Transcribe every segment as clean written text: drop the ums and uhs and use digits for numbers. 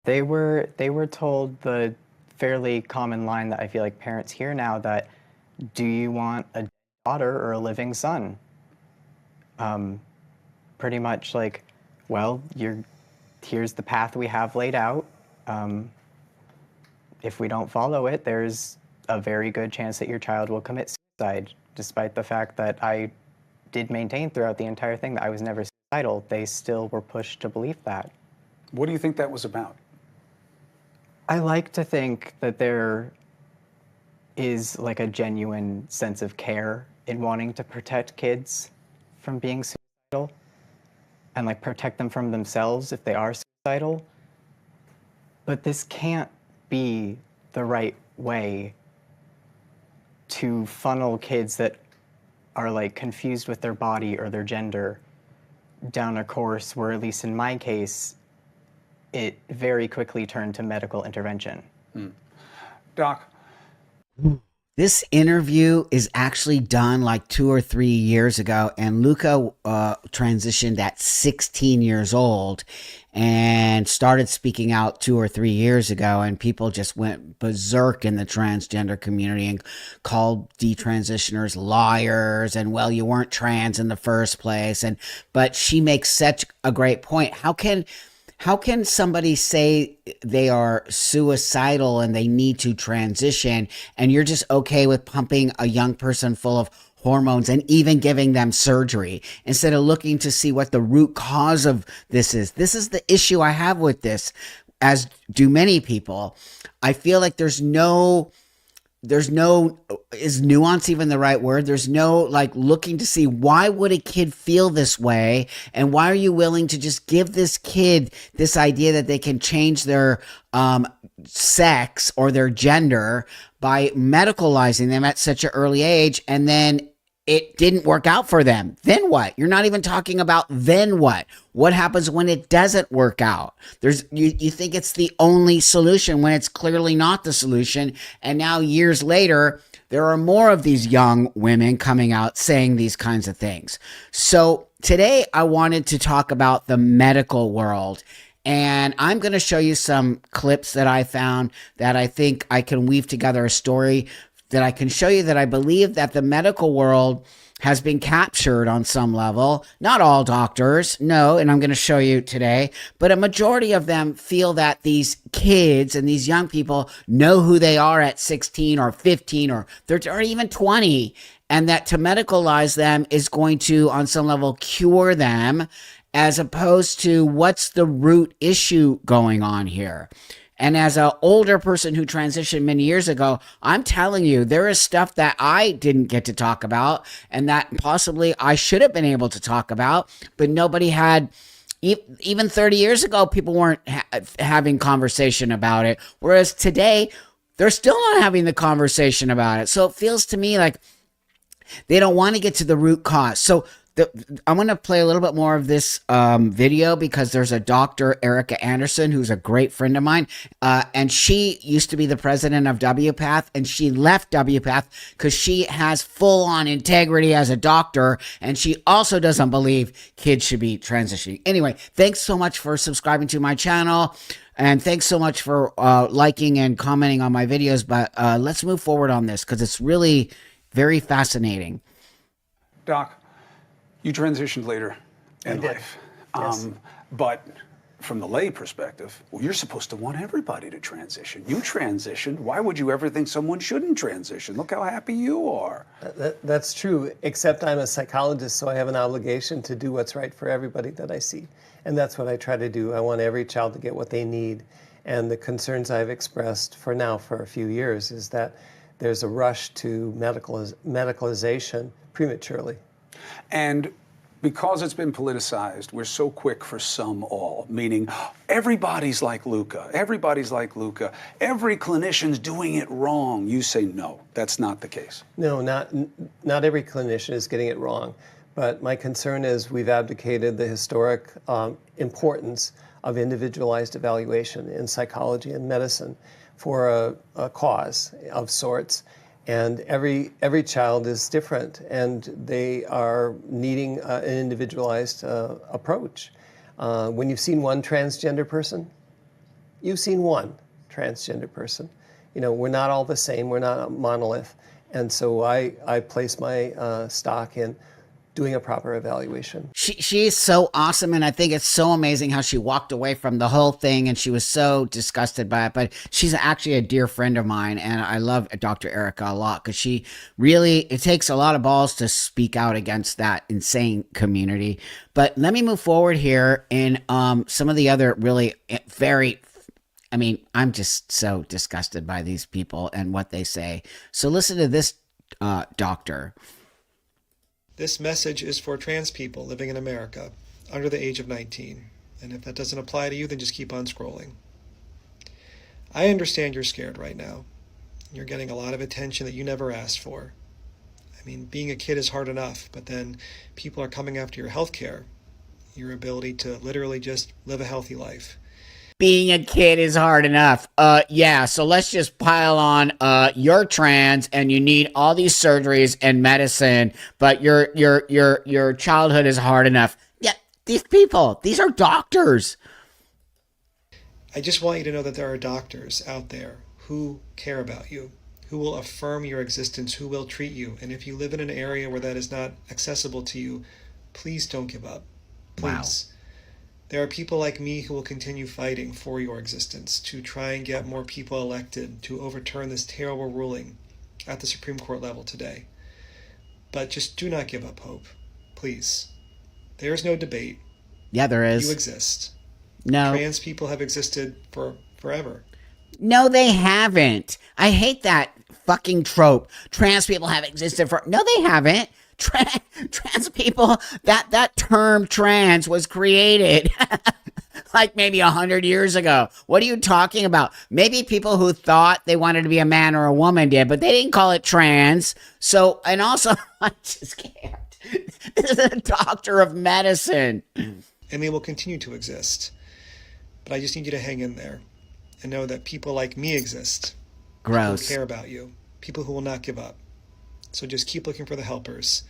They were told the fairly common line that I feel like parents hear now, that do you want a daughter or a living son? Pretty much like, well, here's the path we have laid out. If we don't follow it, there's a very good chance that your child will commit suicide, despite the fact that I did maintain throughout the entire thing that I was never suicidal. They still were pushed to believe that. What do you think that was about? I like to think that there is like a genuine sense of care in wanting to protect kids from being suicidal and like protect them from themselves if they are suicidal. But this can't be the right way to funnel kids that are like confused with their body or their gender down a course where, at least in my case, it very quickly turned to medical intervention. Doc? This interview is actually done like 2 or 3 years ago, and Luca transitioned at 16 years old and started speaking out 2 or 3 years ago, and people just went berserk in the transgender community and called detransitioners liars and, well, you weren't trans in the first place. But she makes such a great point. How can somebody say they are suicidal and they need to transition, and you're just okay with pumping a young person full of hormones and even giving them surgery instead of looking to see what the root cause of this is? This is the issue I have with this, as do many people. I feel like there's no, is nuance even the right word? There's no like looking to see, why would a kid feel this way? And why are you willing to just give this kid this idea that they can change their sex or their gender by medicalizing them at such an early age, and then it didn't work out for them? Then what? You're not even talking about then what. What happens when it doesn't work out? You think it's the only solution when it's clearly not the solution. And now years later, there are more of these young women coming out saying these kinds of things. So today I wanted to talk about the medical world. And I'm going to show you some clips that I found that I think I can weave together a story that I can show you that I believe that the medical world has been captured on some level. Not all doctors, no, and I'm going to show you today, but a majority of them feel that these kids and these young people know who they are at 16 or 15 or 13 or even 20, and that to medicalize them is going to, on some level, cure them, as opposed to what's the root issue going on here. And as an older person who transitioned many years ago, I'm telling you, there is stuff that I didn't get to talk about and that possibly I should have been able to talk about, but nobody had. Even 30 years ago, people weren't having conversation about it. Whereas today, they're still not having the conversation about it. So it feels to me like they don't want to get to the root cause. So I'm going to play a little bit more of this video because there's a Dr. Erica Anderson, who's a great friend of mine, and she used to be the president of WPATH, and she left WPATH because she has full-on integrity as a doctor, and she also doesn't believe kids should be transitioning. Anyway, thanks so much for subscribing to my channel, and thanks so much for liking and commenting on my videos, but let's move forward on this because it's really very fascinating. Doc, you transitioned later in life. Yes. But from the lay perspective, well, you're supposed to want everybody to transition. You transitioned. Why would you ever think someone shouldn't transition? Look how happy you are. That's true, except I'm a psychologist, so I have an obligation to do what's right for everybody that I see. And that's what I try to do. I want every child to get what they need. And the concerns I've expressed for a few years is that there's a rush to medicalization prematurely. And because it's been politicized, we're so quick for some all, meaning everybody's like Luca, everybody's like Luca, every clinician's doing it wrong. You say, no, that's not the case. No, not every clinician is getting it wrong. But my concern is we've abdicated the historic importance of individualized evaluation in psychology and medicine for a cause of sorts. And every child is different, and they are needing an individualized approach. When you've seen one transgender person, you've seen one transgender person. We're not all the same. We're not a monolith. And so I place my stock in doing a proper evaluation. She's so awesome, and I think it's so amazing how she walked away from the whole thing, and she was so disgusted by it. But she's actually a dear friend of mine, and I love Dr. Erica a lot because it takes a lot of balls to speak out against that insane community. But let me move forward here in some of the other really I'm just so disgusted by these people and what they say. So listen to this doctor. This message is for trans people living in America under the age of 19. And if that doesn't apply to you, then just keep on scrolling. I understand you're scared right now. You're getting a lot of attention that you never asked for. I mean, being a kid is hard enough, but then people are coming after your health care, your ability to literally just live a healthy life. Being a kid is hard enough. Yeah, so let's just pile on you're trans and you need all these surgeries and medicine, but your childhood is hard enough. Yeah, these are doctors. I just want you to know that there are doctors out there who care about you, who will affirm your existence, who will treat you. And if you live in an area where that is not accessible to you, please don't give up. Please. Wow. There are people like me who will continue fighting for your existence to try and get more people elected to overturn this terrible ruling at the Supreme Court level today. But just do not give up hope, please. There is no debate. Yeah, there is. You exist. No. Trans people have existed for forever. No, they haven't. I hate that fucking trope. Trans people have existed for... No, they haven't. Trans people, that term trans was created like maybe 100 years ago. What are you talking about? Maybe people who thought they wanted to be a man or a woman did, but they didn't call it trans. So, and also, I just can't. This is a doctor of medicine. And they will continue to exist. But I just need you to hang in there and know that people like me exist. Gross. People who care about you. People who will not give up. So just keep looking for the helpers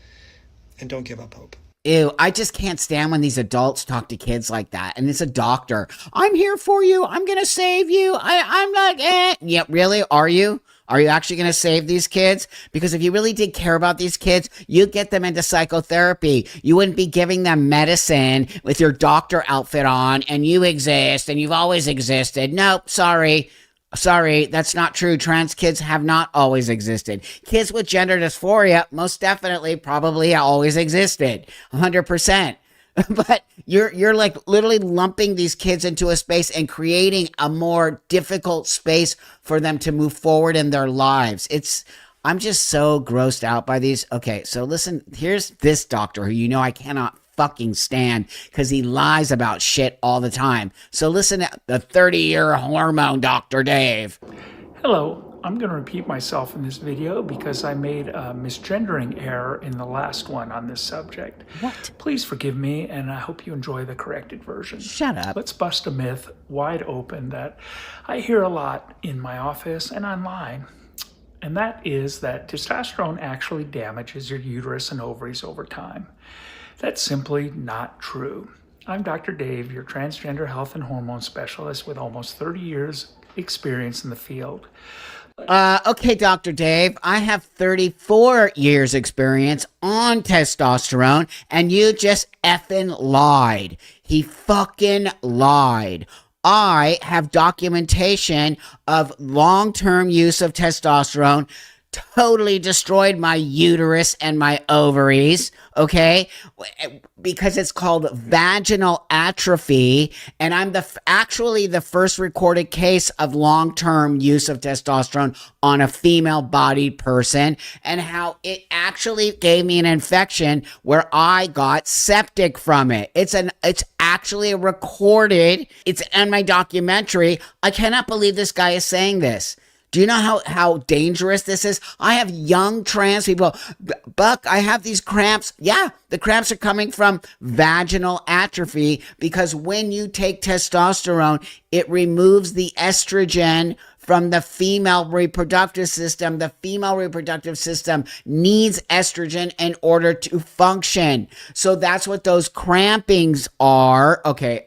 and don't give up hope. Ew, I just can't stand when these adults talk to kids like that. And it's a doctor. I'm here for you. I'm going to save you. I'm not, Yeah, really? Are you? Are you actually going to save these kids? Because if you really did care about these kids, you'd get them into psychotherapy. You wouldn't be giving them medicine with your doctor outfit on and you exist and you've always existed. Nope, sorry. Sorry, that's not true. Trans kids have not always existed. Kids with gender dysphoria most definitely probably always existed. 100%. But you're like literally lumping these kids into a space and creating a more difficult space for them to move forward in their lives. I'm just so grossed out by these. Okay, so listen, here's this doctor who I cannot fucking stand because he lies about shit all the time. So listen to the 30-year hormone Dr. Dave. Hello, I'm going to repeat myself in this video because I made a misgendering error in the last one on this subject. What? Please forgive me, and I hope you enjoy the corrected version. Shut up. Let's bust a myth wide open that I hear a lot in my office and online. And that is that testosterone actually damages your uterus and ovaries over time. That's simply not true. I'm Dr. Dave, your transgender health and hormone specialist with almost 30 years experience in the field. Okay, Dr. Dave, I have 34 years experience on testosterone, and you just effing lied. He fucking lied. I have documentation of long-term use of testosterone, totally destroyed my uterus and my ovaries, okay? Because it's called vaginal atrophy, and I'm actually the first recorded case of long-term use of testosterone on a female-bodied person, and how it actually gave me an infection where I got septic from it. It's actually recorded. It's in my documentary. I cannot believe this guy is saying this. Do you know how dangerous this is? I have young trans people. Buck, I have these cramps. Yeah, the cramps are coming from vaginal atrophy because when you take testosterone, it removes the estrogen from the female reproductive system. The female reproductive system needs estrogen in order to function. So that's what those crampings are. Okay,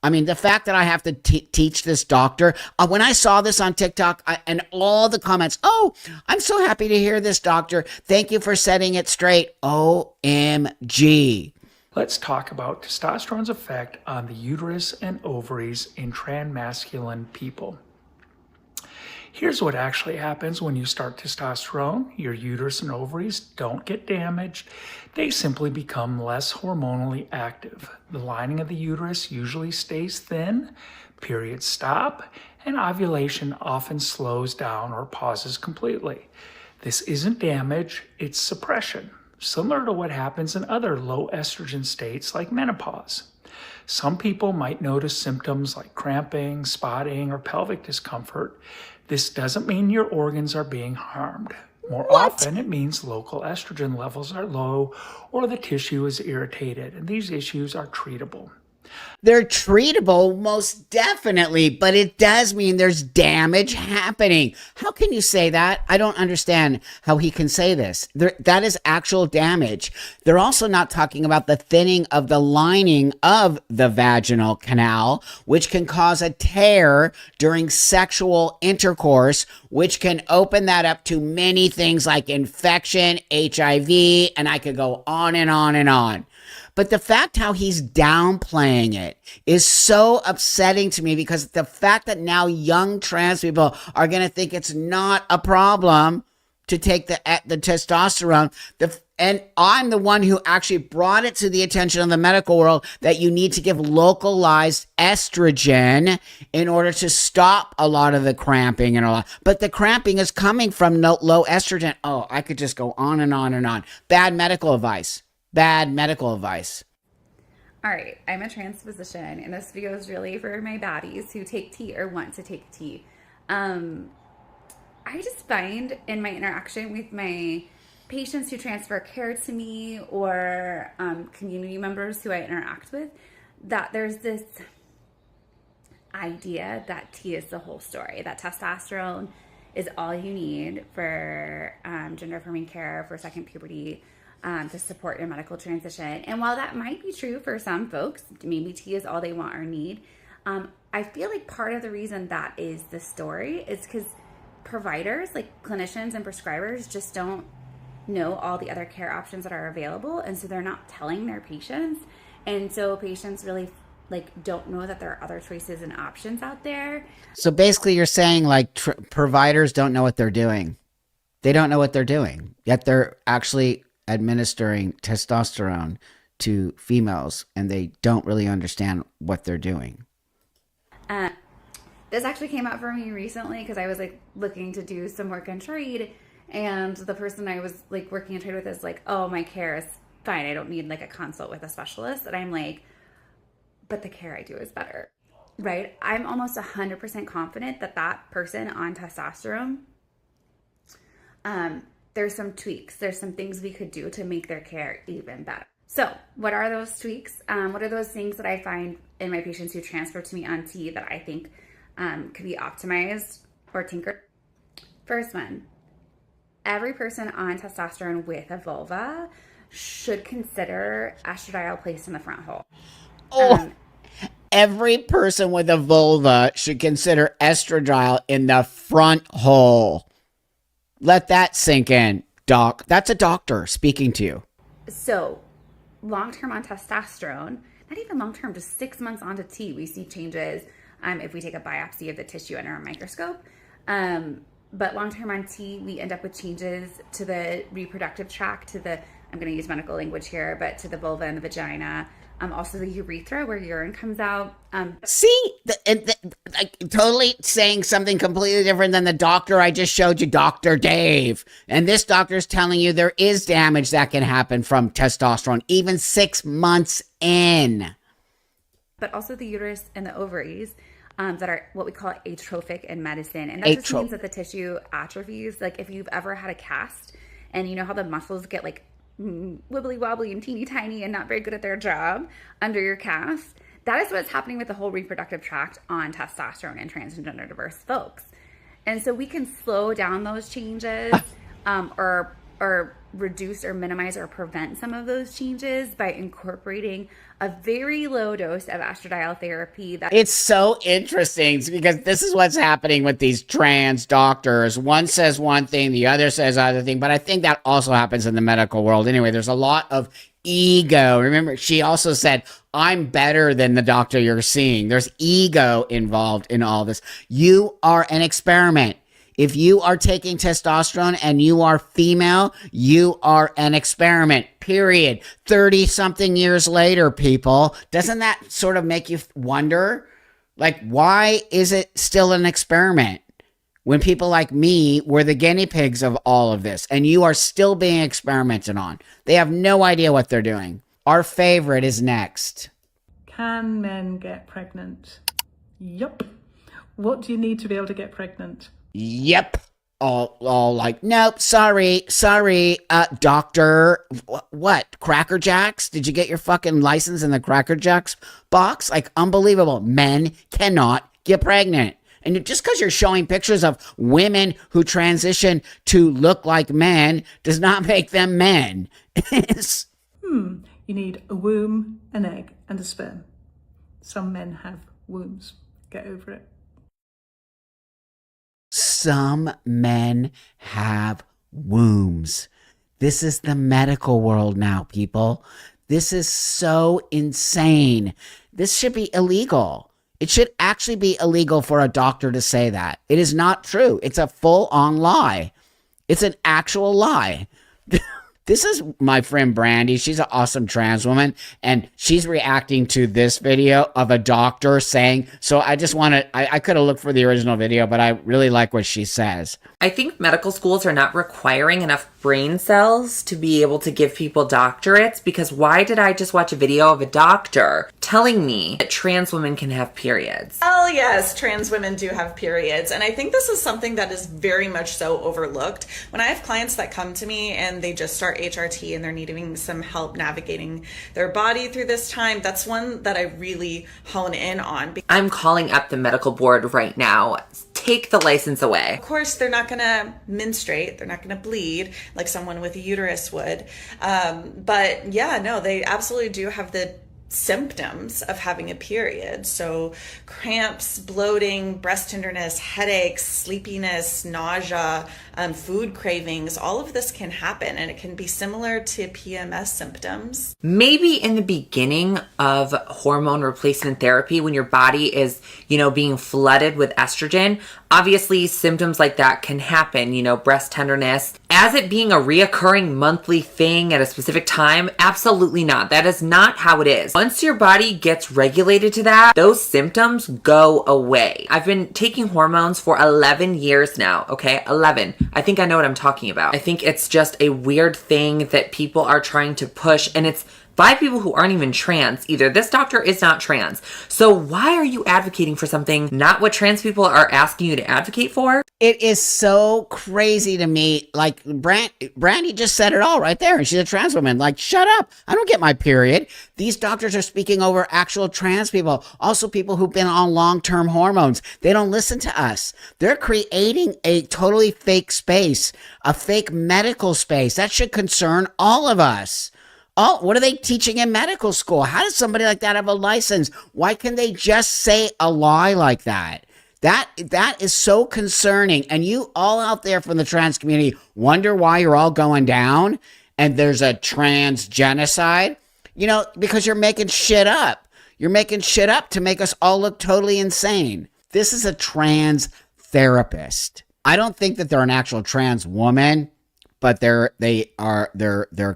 I mean, the fact that I have to teach this doctor, when I saw this on TikTok and all the comments, oh, I'm so happy to hear this, doctor. Thank you for setting it straight. OMG. Let's talk about testosterone's effect on the uterus and ovaries in transmasculine people. Here's what actually happens when you start testosterone. Your uterus and ovaries don't get damaged. They simply become less hormonally active. The lining of the uterus usually stays thin, periods stop, and ovulation often slows down or pauses completely. This isn't damage, it's suppression, similar to what happens in other low estrogen states like menopause. Some people might notice symptoms like cramping, spotting, or pelvic discomfort. This doesn't mean your organs are being harmed. More often, it means local estrogen levels are low or the tissue is irritated, and these issues are treatable. They're treatable, most definitely, but it does mean there's damage happening. How can you say that? I don't understand how he can say this. That is actual damage. They're also not talking about the thinning of the lining of the vaginal canal, which can cause a tear during sexual intercourse, which can open that up to many things like infection, HIV, and I could go on and on and on. But the fact how he's downplaying it is so upsetting to me, because the fact that now young trans people are going to think it's not a problem to take the testosterone. And I'm the one who actually brought it to the attention of the medical world that you need to give localized estrogen in order to stop a lot of the cramping and all that. But the cramping is coming from low estrogen. Oh, I could just go on and on and on. Bad medical advice. Bad medical advice. All right, I'm a trans physician, and this video is really for my baddies who take tea or want to take tea. I just find in my interaction with my patients who transfer care to me or community members who I interact with that there's this idea that tea is the whole story, that testosterone is all you need for gender-affirming care, for second puberty, to support your medical transition. And while that might be true for some folks, maybe tea is all they want or need, I feel like part of the reason that is the story is because providers, like clinicians and prescribers, just don't know all the other care options that are available, and so they're not telling their patients, and so patients really don't know that there are other choices and options out there. So basically you're saying providers don't know what they're doing. They don't know what they're doing, yet they're actually administering testosterone to females, and they don't really understand what they're doing. This actually came out for me recently because I was looking to do some work in trade, and the person I was working in trade with is like, oh, my care is fine, I don't need a consult with a specialist. And I'm like, but the care I do is better, right? I'm almost 100% confident that that person on testosterone, there's some tweaks, there's some things we could do to make their care even better. So what are those tweaks? What are those things that I find in my patients who transfer to me on T that I think could be optimized or tinkered? First one, every person on testosterone with a vulva should consider estradiol placed in the front hole. Every person with a vulva should consider estradiol in the front hole. Let that sink in, doc. That's a doctor speaking to you. So long-term on testosterone, not even long-term, just 6 months onto T, we see changes if we take a biopsy of the tissue under a microscope. But long-term on T, we end up with changes to the reproductive tract, to the, I'm going to use medical language here, but to the vulva and the vagina, also the urethra where urine comes out. Totally saying something completely different than the doctor I just showed you, Dr. Dave. And this doctor's telling you there is damage that can happen from testosterone, even 6 months in. But also the uterus and the ovaries that are what we call atrophic in medicine. And that just means that the tissue atrophies. If you've ever had a cast and you know how the muscles get wibbly wobbly and teeny tiny and not very good at their job under your cast, that is what's happening with the whole reproductive tract on testosterone and trans and gender diverse folks. And so we can slow down those changes or reduce or minimize or prevent some of those changes by incorporating a very low dose of estradiol therapy. It's so interesting because this is what's happening with these trans doctors. One says one thing, the other says other thing, but I think that also happens in the medical world. Anyway, there's a lot of ego. Remember, she also said, I'm better than the doctor you're seeing. There's ego involved in all this. You are an experiment. If you are taking testosterone and you are female, you are an experiment, period. 30-something years later, people. Doesn't that sort of make you wonder? Like, why is it still an experiment when people like me were the guinea pigs of all of this and you are still being experimented on? They have no idea what they're doing. Our favorite is next. Can men get pregnant? Yup. What do you need to be able to get pregnant? Yep. All like, nope, sorry, doctor. What? Cracker Jacks? Did you get your fucking license in the Cracker Jacks box? Like, unbelievable. Men cannot get pregnant. And just because you're showing pictures of women who transition to look like men does not make them men. You need a womb, an egg, and a sperm. Some men have wombs. Get over it. Some men have wombs. This is the medical world now, people. This is so insane. This should be illegal. It should actually be illegal for a doctor to say that. It is not true. It's a full-on lie. It's an actual lie. This is my friend Brandy. She's an awesome trans woman, and she's reacting to this video of a doctor saying, so I just want to, I could have looked for the original video, but I really like what she says. I think medical schools are not requiring enough brain cells to be able to give people doctorates, because why did I just watch a video of a doctor telling me that trans women can have periods? Oh yes, trans women do have periods. And I think this is something that is very much so overlooked. When I have clients that come to me and they just start HRT and they're needing some help navigating their body through this time, that's one that I really hone in on. I'm calling up the medical board right now. Take the license away. Of course, they're not going to menstruate. They're not going to bleed like someone with a uterus would. But yeah, no, they absolutely do have the symptoms of having a period. So cramps, bloating, breast tenderness, headaches, sleepiness, nausea, food cravings, all of this can happen, and it can be similar to PMS symptoms. Maybe in the beginning of hormone replacement therapy, when your body is, being flooded with estrogen, obviously symptoms like that can happen, breast tenderness. As it being a reoccurring monthly thing at a specific time, absolutely not. That is not how it is. Once your body gets regulated to that, those symptoms go away. I've been taking hormones for 11 years now, okay? 11. I think I know what I'm talking about. I think it's just a weird thing that people are trying to push, and it's by people who aren't even trans either. This doctor is not trans. So why are you advocating for something not what trans people are asking you to advocate for? It is so crazy to me. Like, Brandy just said it all right there, and she's a trans woman. Like, shut up. I don't get my period. These doctors are speaking over actual trans people, also people who've been on long-term hormones. They don't listen to us. They're creating a totally fake space, a fake medical space. That should concern all of us. Oh, what are they teaching in medical school? How does somebody like that have a license? Why can they just say a lie like that? That is so concerning. And you all out there from the trans community wonder why you're all going down and there's a trans genocide? Because you're making shit up. You're making shit up to make us all look totally insane. This is a trans therapist. I don't think that they're an actual trans woman, but their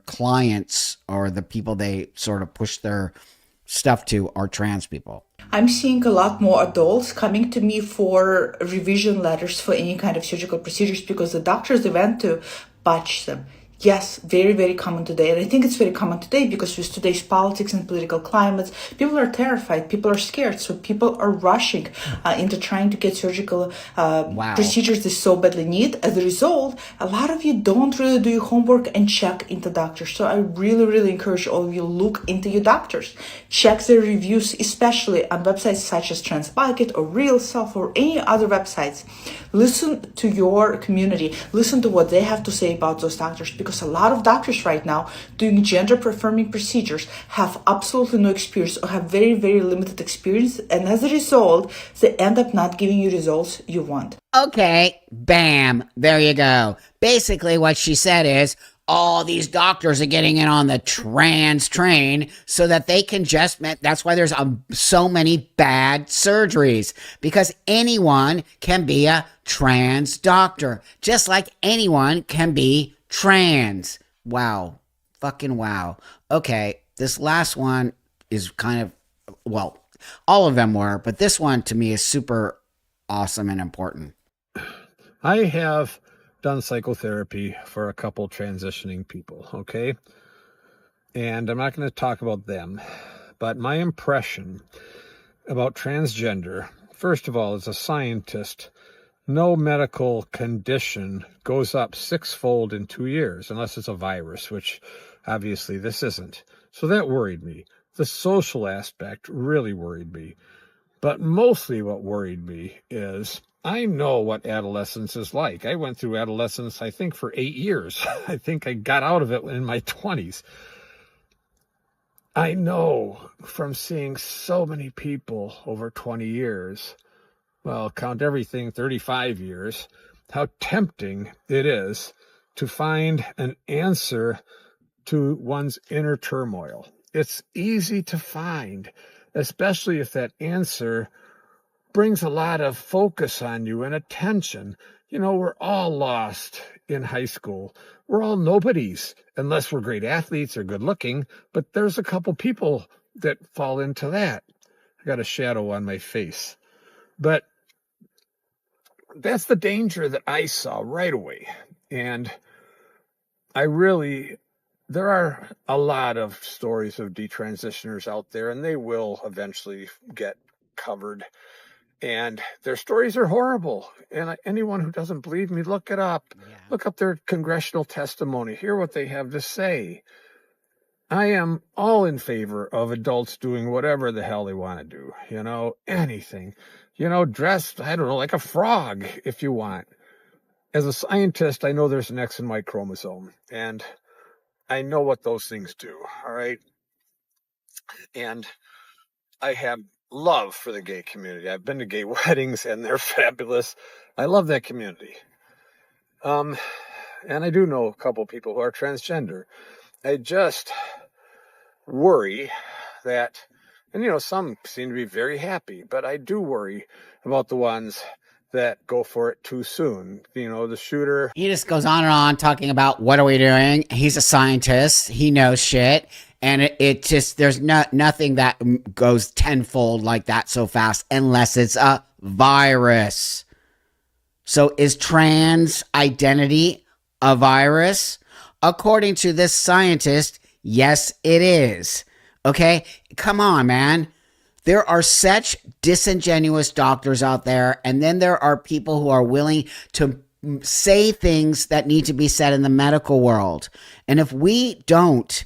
clients or the people they sort of push their stuff to are trans people. I'm seeing a lot more adults coming to me for revision letters for any kind of surgical procedures because the doctors they went to botched them. Yes, very, very common today. And I think it's very common today because with today's politics and political climates, people are terrified, people are scared. So people are rushing into trying to get surgical procedures they so badly need. As a result, a lot of you don't really do your homework and check into doctors. So I really, really encourage all of you look into your doctors. Check their reviews, especially on websites such as TransBucket or Real Self or any other websites. Listen to your community. Listen to what they have to say about those doctors because because a lot of doctors right now doing gender affirming procedures have absolutely no experience or have very, very limited experience. And as a result, they end up not giving you results you want. Okay, bam, there you go. Basically, what she said is, all these doctors are getting in on the trans train so that they can just, that's why there's so many bad surgeries, because anyone can be a trans doctor, just like anyone can be trans. Wow. Fucking wow. Okay, this last one is kind of, well, all of them were, but this one to me is super awesome and important. I have done psychotherapy for a couple transitioning people, okay? And I'm not going to talk about them, but my impression about transgender, first of all, as a scientist, no medical condition goes up sixfold in 2 years, unless it's a virus, which obviously this isn't. So that worried me. The social aspect really worried me. But mostly what worried me is I know what adolescence is like. I went through adolescence, I think, for 8 years. I think I got out of it in my 20s. I know from seeing so many people over 20 years, well, count everything, 35 years, how tempting it is to find an answer to one's inner turmoil. It's easy to find, especially if that answer brings a lot of focus on you and attention. You know, we're all lost in high school. We're all nobodies, unless we're great athletes or good looking, but there's a couple people that fall into that. I got a shadow on my face. But that's the danger that I saw right away. And there are a lot of stories of detransitioners out there, and they will eventually get covered. And their stories are horrible. And anyone who doesn't believe me, look it up. Yeah. Look up their congressional testimony. Hear what they have to say. I am all in favor of adults doing whatever the hell they want to do. You know, anything. You know, dress, I don't know, like a frog if you want. As a scientist, I know there's an X and Y chromosome. And I know what those things do. All right. And I have love for the gay community. I've been to gay weddings and they're fabulous. I love that community. And I do know a couple people who are transgender. I just worry that, and you know, some seem to be very happy, but I do worry about the ones that go for it too soon. You know, the shooter. He just goes on and on talking about what are we doing? He's a scientist. He knows shit. And it just, there's nothing that goes tenfold like that so fast unless it's a virus. So is trans identity a virus? According to this scientist, yes, it is. Okay? Come on, man. There are such disingenuous doctors out there, and then there are people who are willing to say things that need to be said in the medical world. And if we don't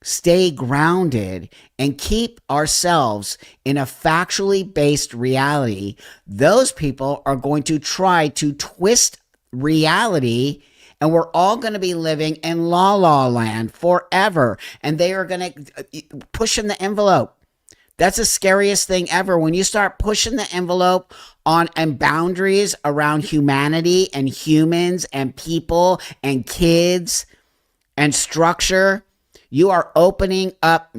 stay grounded and keep ourselves in a factually based reality, those people are going to try to twist reality, and we're all going to be living in la land forever. And they are going to push in the envelope. That's the scariest thing ever. When you start pushing the envelope on and boundaries around humanity and humans and people and kids and structure, you are opening up,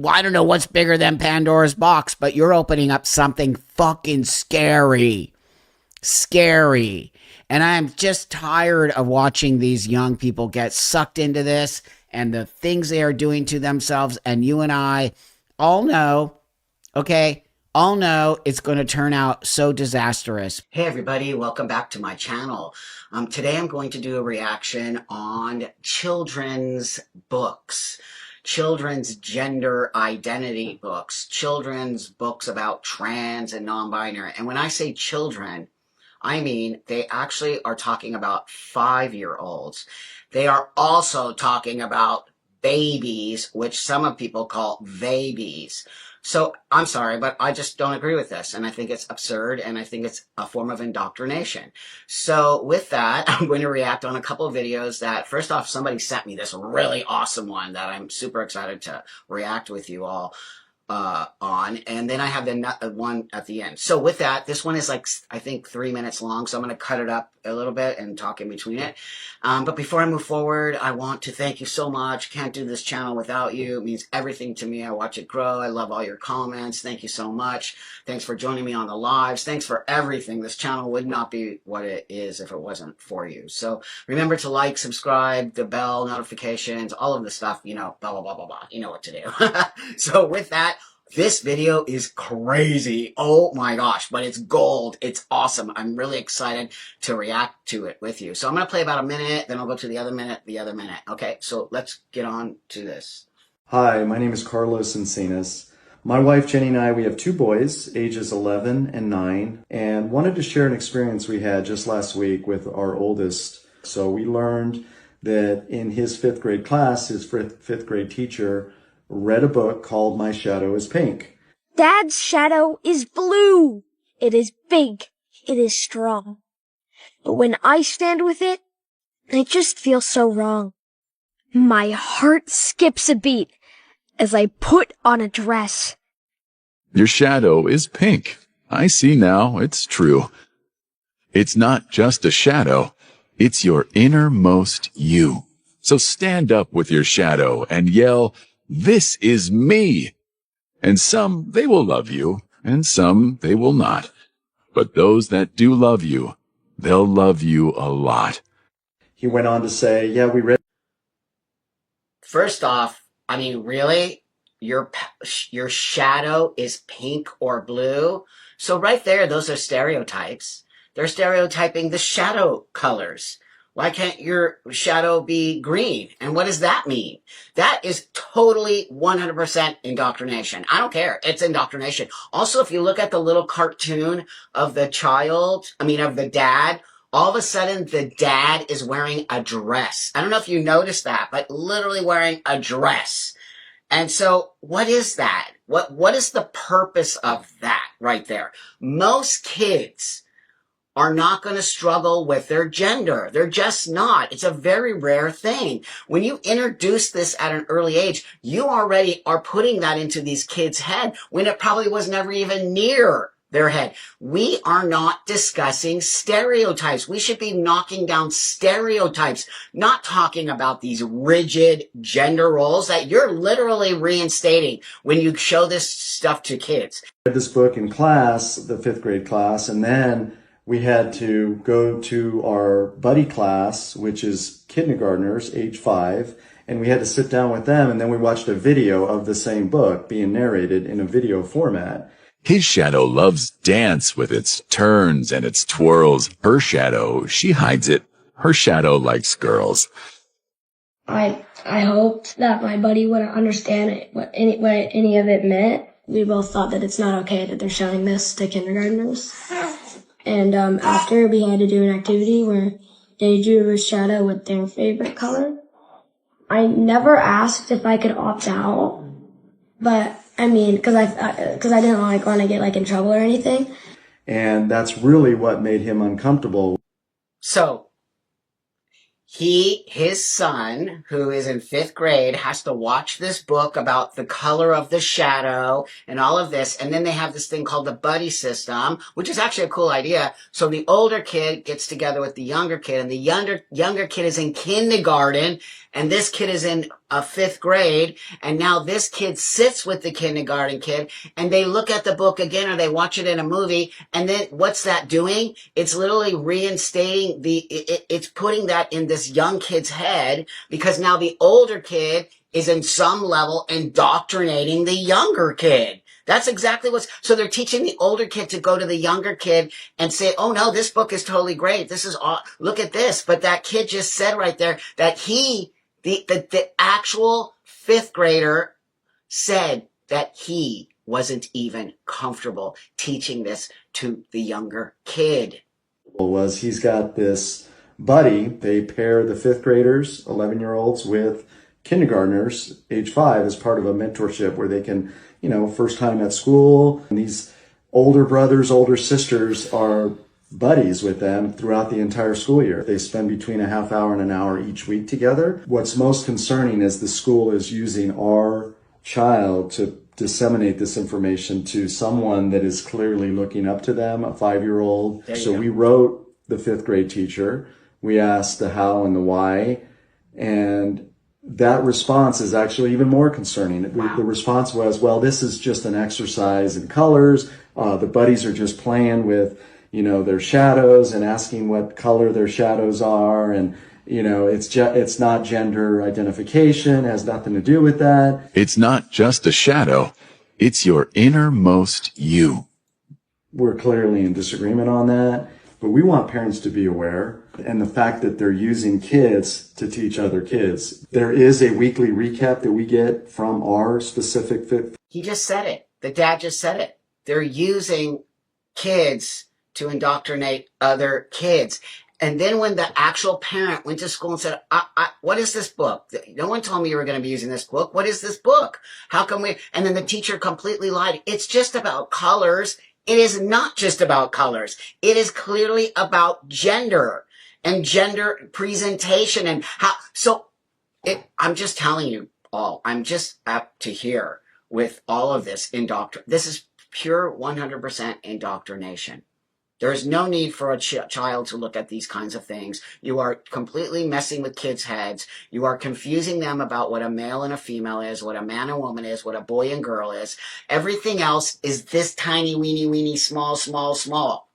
I don't know what's bigger than Pandora's box, but you're opening up something fucking scary. Scary. And I'm just tired of watching these young people get sucked into this and the things they are doing to themselves. And you and I all know, okay, all know it's going to turn out so disastrous. Hey everybody, welcome back to my channel. Today I'm going to do a reaction on children's books, children's gender identity books, children's books about trans and non-binary. And when I say children, I mean they actually are talking about 5-year-olds. They are also talking about babies, which some of people call babies. So I'm sorry, but I just don't agree with this. And I think it's absurd. And I think it's a form of indoctrination. So with that, I'm going to react on a couple of videos that, first off, somebody sent me this really awesome one that I'm super excited to react with you all on, and then I have the one at the end. So with that, this one is like, I think 3 minutes long, so I'm going to cut it up a little bit and talk in between it. But before I move forward, I want to thank you so much. Can't do this channel without you. It means everything to me. I watch it grow. I love all your comments. Thank you so much. Thanks for joining me on the lives. Thanks for everything. This channel would not be what it is if it wasn't for you. So remember to like, subscribe, the bell, notifications, all of the stuff, you know, blah, blah, blah, blah, blah. You know what to do. So with that, this video is crazy. Oh my gosh, but it's gold. It's awesome. I'm really excited to react to it with you. So I'm going to play about a minute, then I'll go to the other minute, Okay, so let's get on to this. Hi, my name is Carlos Encinas. My wife Jenny and I, we have 2 boys, ages 11 and 9, and wanted to share an experience we had just last week with our oldest. So we learned that in his 5th grade class, his 5th grade teacher read a book called My Shadow is Pink. Dad's shadow is blue. It is big. It is strong. But when I stand with it, I just feel so wrong. My heart skips a beat as I put on a dress. Your shadow is pink. I see now, it's true. It's not just a shadow. It's your innermost you. So stand up with your shadow and yell, "This is me." And some, they will love you, and some, they will not. But those that do love you, they'll love you a lot. He went on to say, yeah, we read. First off, I mean, really? Your shadow is pink or blue? So right there, those are stereotypes. They're stereotyping the shadow colors. Why can't your shadow be green? And what does that mean? That is totally 100% indoctrination. I don't care. It's indoctrination. Also, if you look at the little cartoon of the of the dad, all of a sudden the dad is wearing a dress. I don't know if you noticed that, but literally wearing a dress. And so what is that? What is the purpose of that right there? Most kids are not going to struggle with their gender. They're just not. It's a very rare thing. When you introduce this at an early age, you already are putting that into these kids' head when it probably was never even near their head. We are not discussing stereotypes. We should be knocking down stereotypes, not talking about these rigid gender roles that you're literally reinstating when you show this stuff to kids. I read this book in class, the 5th grade class, and then we had to go to our buddy class, which is kindergartners, age 5, and we had to sit down with them, and then we watched a video of the same book being narrated in a video format. His shadow loves dance with its turns and its twirls. Her shadow, she hides it. Her shadow likes girls. I hoped that my buddy would understand what any of it meant. We both thought that it's not okay that they're showing this to kindergartners. And after, we had to do an activity where they drew a shadow with their favorite color. I never asked if I could opt out, but I mean, because I didn't want to get in trouble or anything. And that's really what made him uncomfortable. So his son, who is in 5th grade, has to watch this book about the color of the shadow and all of this. And then they have this thing called the buddy system, which is actually a cool idea. So the older kid gets together with the younger kid, and the younger kid is in kindergarten, and this kid is in 5th grade. And now this kid sits with the kindergarten kid, and they look at the book again, or they watch it in a movie. And then what's that doing? It's literally reinstating it's putting that in this young kid's head, because now the older kid is in some level indoctrinating the younger kid. That's exactly so they're teaching the older kid to go to the younger kid and say, oh no, this book is totally great. This is look at this. But that kid just said right there that the actual 5th grader said that he wasn't even comfortable teaching this to the younger kid. Was he's got this buddy. They pair the 5th graders, 11-year-olds, with kindergartners, age 5, as part of a mentorship where they can, first time at school. And these older brothers, older sisters are buddies with them throughout the entire school year. They spend between a half hour and an hour each week together. What's most concerning is the school is using our child to disseminate this information to someone that is clearly looking up to them, a 5-year-old. So we wrote the 5th grade teacher. We asked the how and the why, and that response is actually even more concerning. Wow. The response was, well, this is just an exercise in colors. The buddies are just playing with, their shadows and asking what color their shadows are. And, it's not gender identification, has nothing to do with that. It's not just a shadow. It's your innermost you. We're clearly in disagreement on that, but we want parents to be aware. And the fact that they're using kids to teach other kids. There is a weekly recap that we get from our specific fit. He just said it. The dad just said it. They're using kids to indoctrinate other kids. And then when the actual parent went to school and said, what is this book? No one told me you were going to be using this book. What is this book? How come we? And then the teacher completely lied. It's just about colors. It is not just about colors. It is clearly about gender and gender presentation and how. So I'm just telling you all, I'm just up to here with all of this This is pure 100% indoctrination. There is no need for a child to look at these kinds of things. You are completely messing with kids' heads. You are confusing them about what a male and a female is, what a man and woman is, what a boy and girl is. Everything else is this tiny, weeny, small, small, small.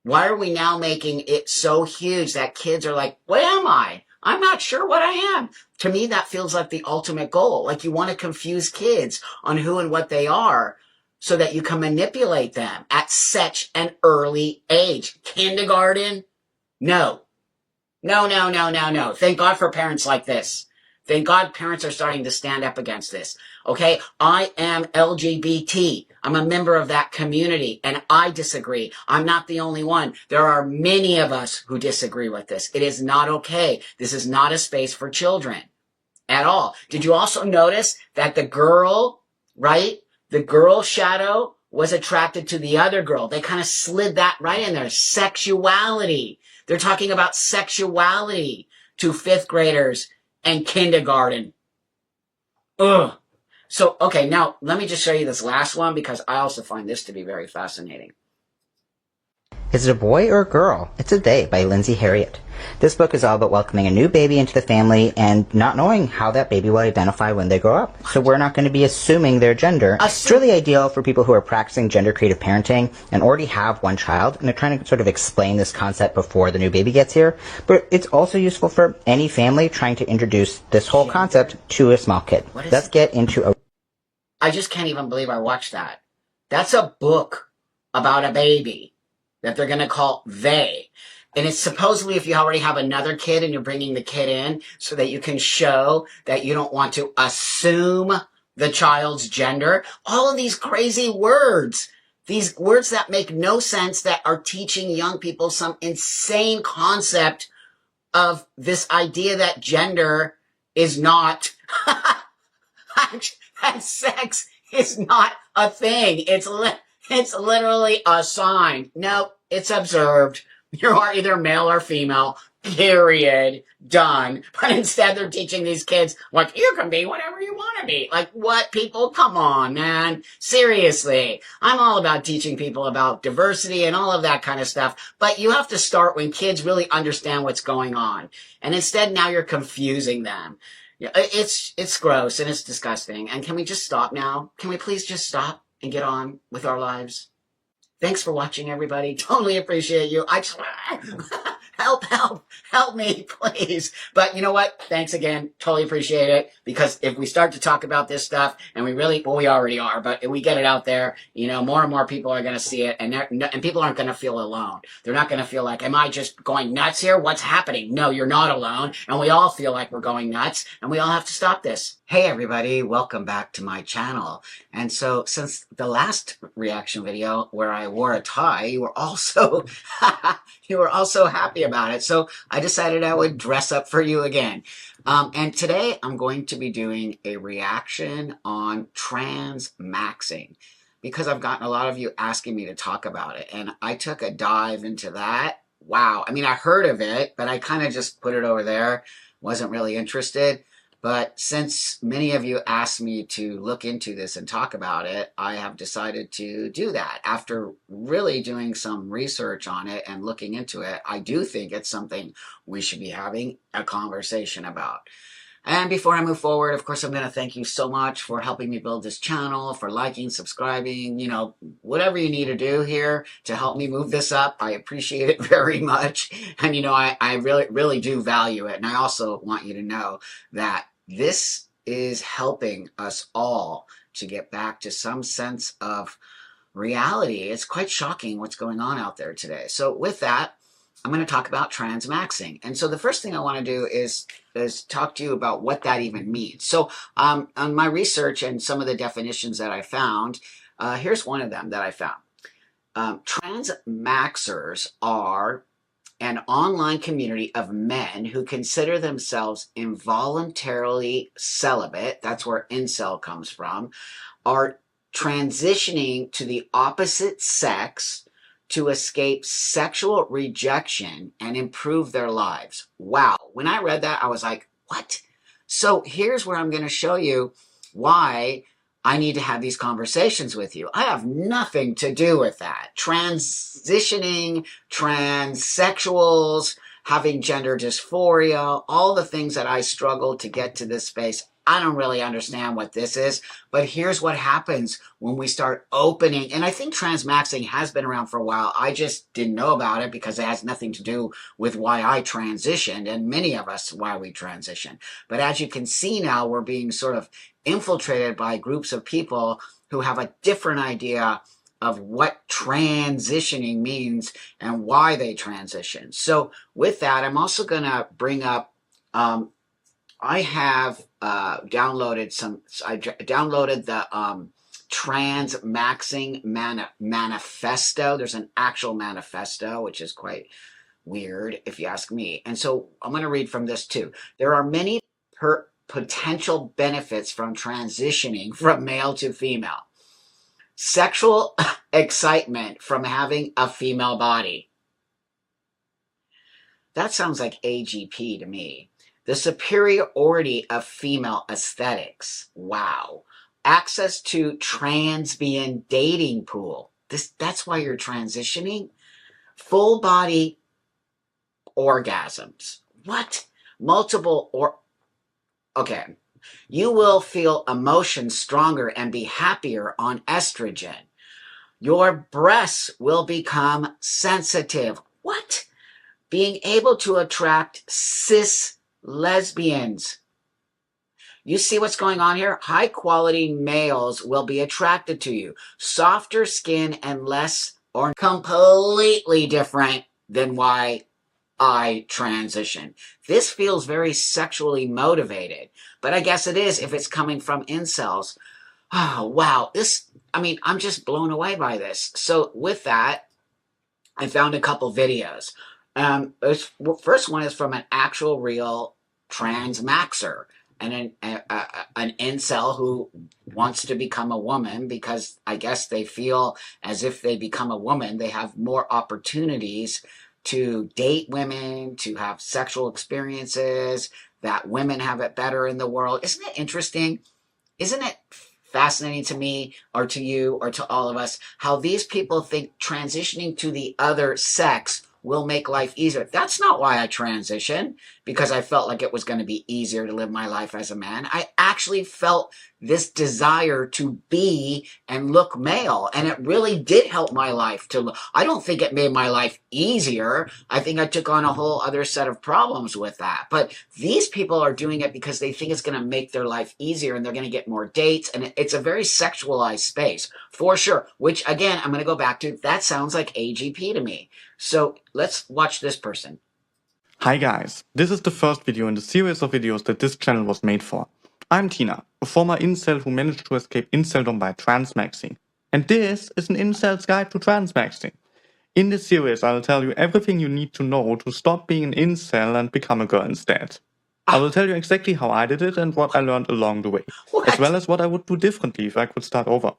Why are we now making it so huge that kids are like, what am I? I'm not sure what I am. To me, that feels like the ultimate goal. Like you want to confuse kids on who and what they are, so that you can manipulate them at such an early age. Kindergarten? No. No. Thank God for parents like this. Thank God parents are starting to stand up against this. Okay? I am LGBT. I'm a member of that community, and I disagree. I'm not the only one. There are many of us who disagree with this. It is not okay. This is not a space for children at all. Did you also notice that the girl, right? The girl shadow was attracted to the other girl. They kind of slid that right in there. Sexuality. They're talking about sexuality to 5th graders and kindergarten. Ugh. So, okay, now let me just show you this last one because I also find this to be very fascinating. Is it a boy or a girl? It's a They by Lindsay Harriott. This book is all about welcoming a new baby into the family and not knowing how that baby will identify when they grow up. So we're not going to be assuming their gender. It's really ideal for people who are practicing gender creative parenting and already have one child and are trying to sort of explain this concept before the new baby gets here. But it's also useful for any family trying to introduce this whole concept to a small kid. Let's get into a... I just can't even believe I watched that. That's a book about a baby that they're going to call They. And it's supposedly if you already have another kid and you're bringing the kid in so that you can show that you don't want to assume the child's gender. All of these crazy words, these words that make no sense, that are teaching young people some insane concept of this idea that gender is not, that sex is not a thing. It's literally assigned. No, it's observed. You are either male or female, period, done. But instead they're teaching these kids, like, you can be whatever you want to be. Like, what, people? Come on, man. Seriously. I'm all about teaching people about diversity and all of that kind of stuff. But you have to start when kids really understand what's going on. And instead now you're confusing them. It's gross and it's disgusting. And can we just stop now? Can we please just stop and get on with our lives? Thanks for watching, everybody. Totally appreciate you. I just help me, please. But you know what? Thanks again. Totally appreciate it. Because if we start to talk about this stuff, and we already are, but if we get it out there, more and more people are going to see it, and people aren't going to feel alone. They're not going to feel like, am I just going nuts here? What's happening? No, you're not alone. And we all feel like we're going nuts, and we all have to stop this. Hey everybody, welcome back to my channel. And so since the last reaction video where I wore a tie, you were also happy about it. So I decided I would dress up for you again. And today I'm going to be doing a reaction on transmaxing because I've gotten a lot of you asking me to talk about it. And I took a dive into that. Wow. I mean, I heard of it, but I kind of just put it over there. Wasn't really interested. But since many of you asked me to look into this and talk about it, I have decided to do that. After really doing some research on it and looking into it, I do think it's something we should be having a conversation about. And before I move forward, of course, I'm going to thank you so much for helping me build this channel, for liking, subscribing, you know, whatever you need to do here to help me move this up. I appreciate it very much. And, you know, I really, really do value it. And I also want you to know that this is helping us all to get back to some sense of reality. It's quite shocking what's going on out there today. So with that, I'm going to talk about transmaxing. And so the first thing I want to do is talk to you about what that even means. So on my research and some of the definitions that I found, here's one of them that I found. Transmaxers are an online community of men who consider themselves involuntarily celibate, that's where incel comes from, are transitioning to the opposite sex to escape sexual rejection and improve their lives. Wow. When I read that, I was like, what? So here's where I'm going to show you why I need to have these conversations with you. I have nothing to do with that. Transitioning, transsexuals, having gender dysphoria, all the things that I struggled to get to this space. I don't really understand what this is, but here's what happens when we start opening. And I think transmaxing has been around for a while. I just didn't know about it because it has nothing to do with why I transitioned, and many of us why we transition. But as you can see now, we're being sort of infiltrated by groups of people who have a different idea of what transitioning means and why they transition. So with that, I'm also going to bring up, I have downloaded the transmaxing manifesto. There's an actual manifesto, which is quite weird if you ask me. And so I'm going to read from this too. There are many potential benefits from transitioning from male to female. Sexual excitement from having a female body. That sounds like AGP to me. The superiority of female aesthetics. Wow. Access to transbian dating pool. That's why you're transitioning? Full body orgasms. What? Okay. You will feel emotions stronger and be happier on estrogen. Your breasts will become sensitive. What? Being able to attract cis lesbians. You see what's going on here? High quality males will be attracted to you. Softer skin and less or completely different than why I transition. This feels very sexually motivated, but I guess it is if it's coming from incels. Oh, wow. I'm just blown away by this. So with that, I found a couple videos. First one is from an actual real transmaxer and an incel who wants to become a woman because I guess they feel as if they become a woman, they have more opportunities to date women, to have sexual experiences, that women have it better in the world. Isn't it interesting? Isn't it fascinating to me or to you or to all of us how these people think transitioning to the other sex will make life easier? That's not why I transitioned, because I felt like it was going to be easier to live my life as a man. I actually felt this desire to be and look male, and it really did help my life to look. I don't think it made my life easier. I think I took on a whole other set of problems with that. But these people are doing it because they think it's going to make their life easier and they're going to get more dates, and it's a very sexualized space for sure, which again, I'm going to go back to, that sounds like AGP to me. So let's watch this person. Hi guys, this is the first video in the series of videos that this channel was made for. I'm Tina, a former incel who managed to escape inceldom by transmaxing. And this is an incel's guide to transmaxing. In this series, I'll tell you everything you need to know to stop being an incel and become a girl instead. I will tell you exactly how I did it and what I learned along the way, as well as what I would do differently if I could start over.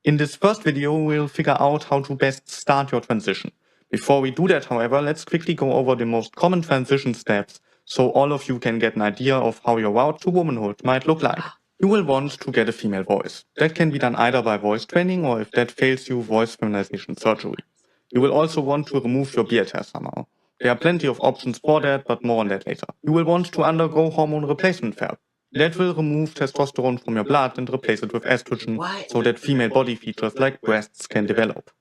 In this first video, we'll figure out how to best start your transition. Before we do that, however, let's quickly go over the most common transition steps so all of you can get an idea of how your route to womanhood might look like. You will want to get a female voice. That can be done either by voice training or, if that fails you, voice feminization surgery. You will also want to remove your beard hair somehow. There are plenty of options for that, but more on that later. You will want to undergo hormone replacement therapy. That will remove testosterone from your blood and replace it with estrogen so that female body features like breasts can develop.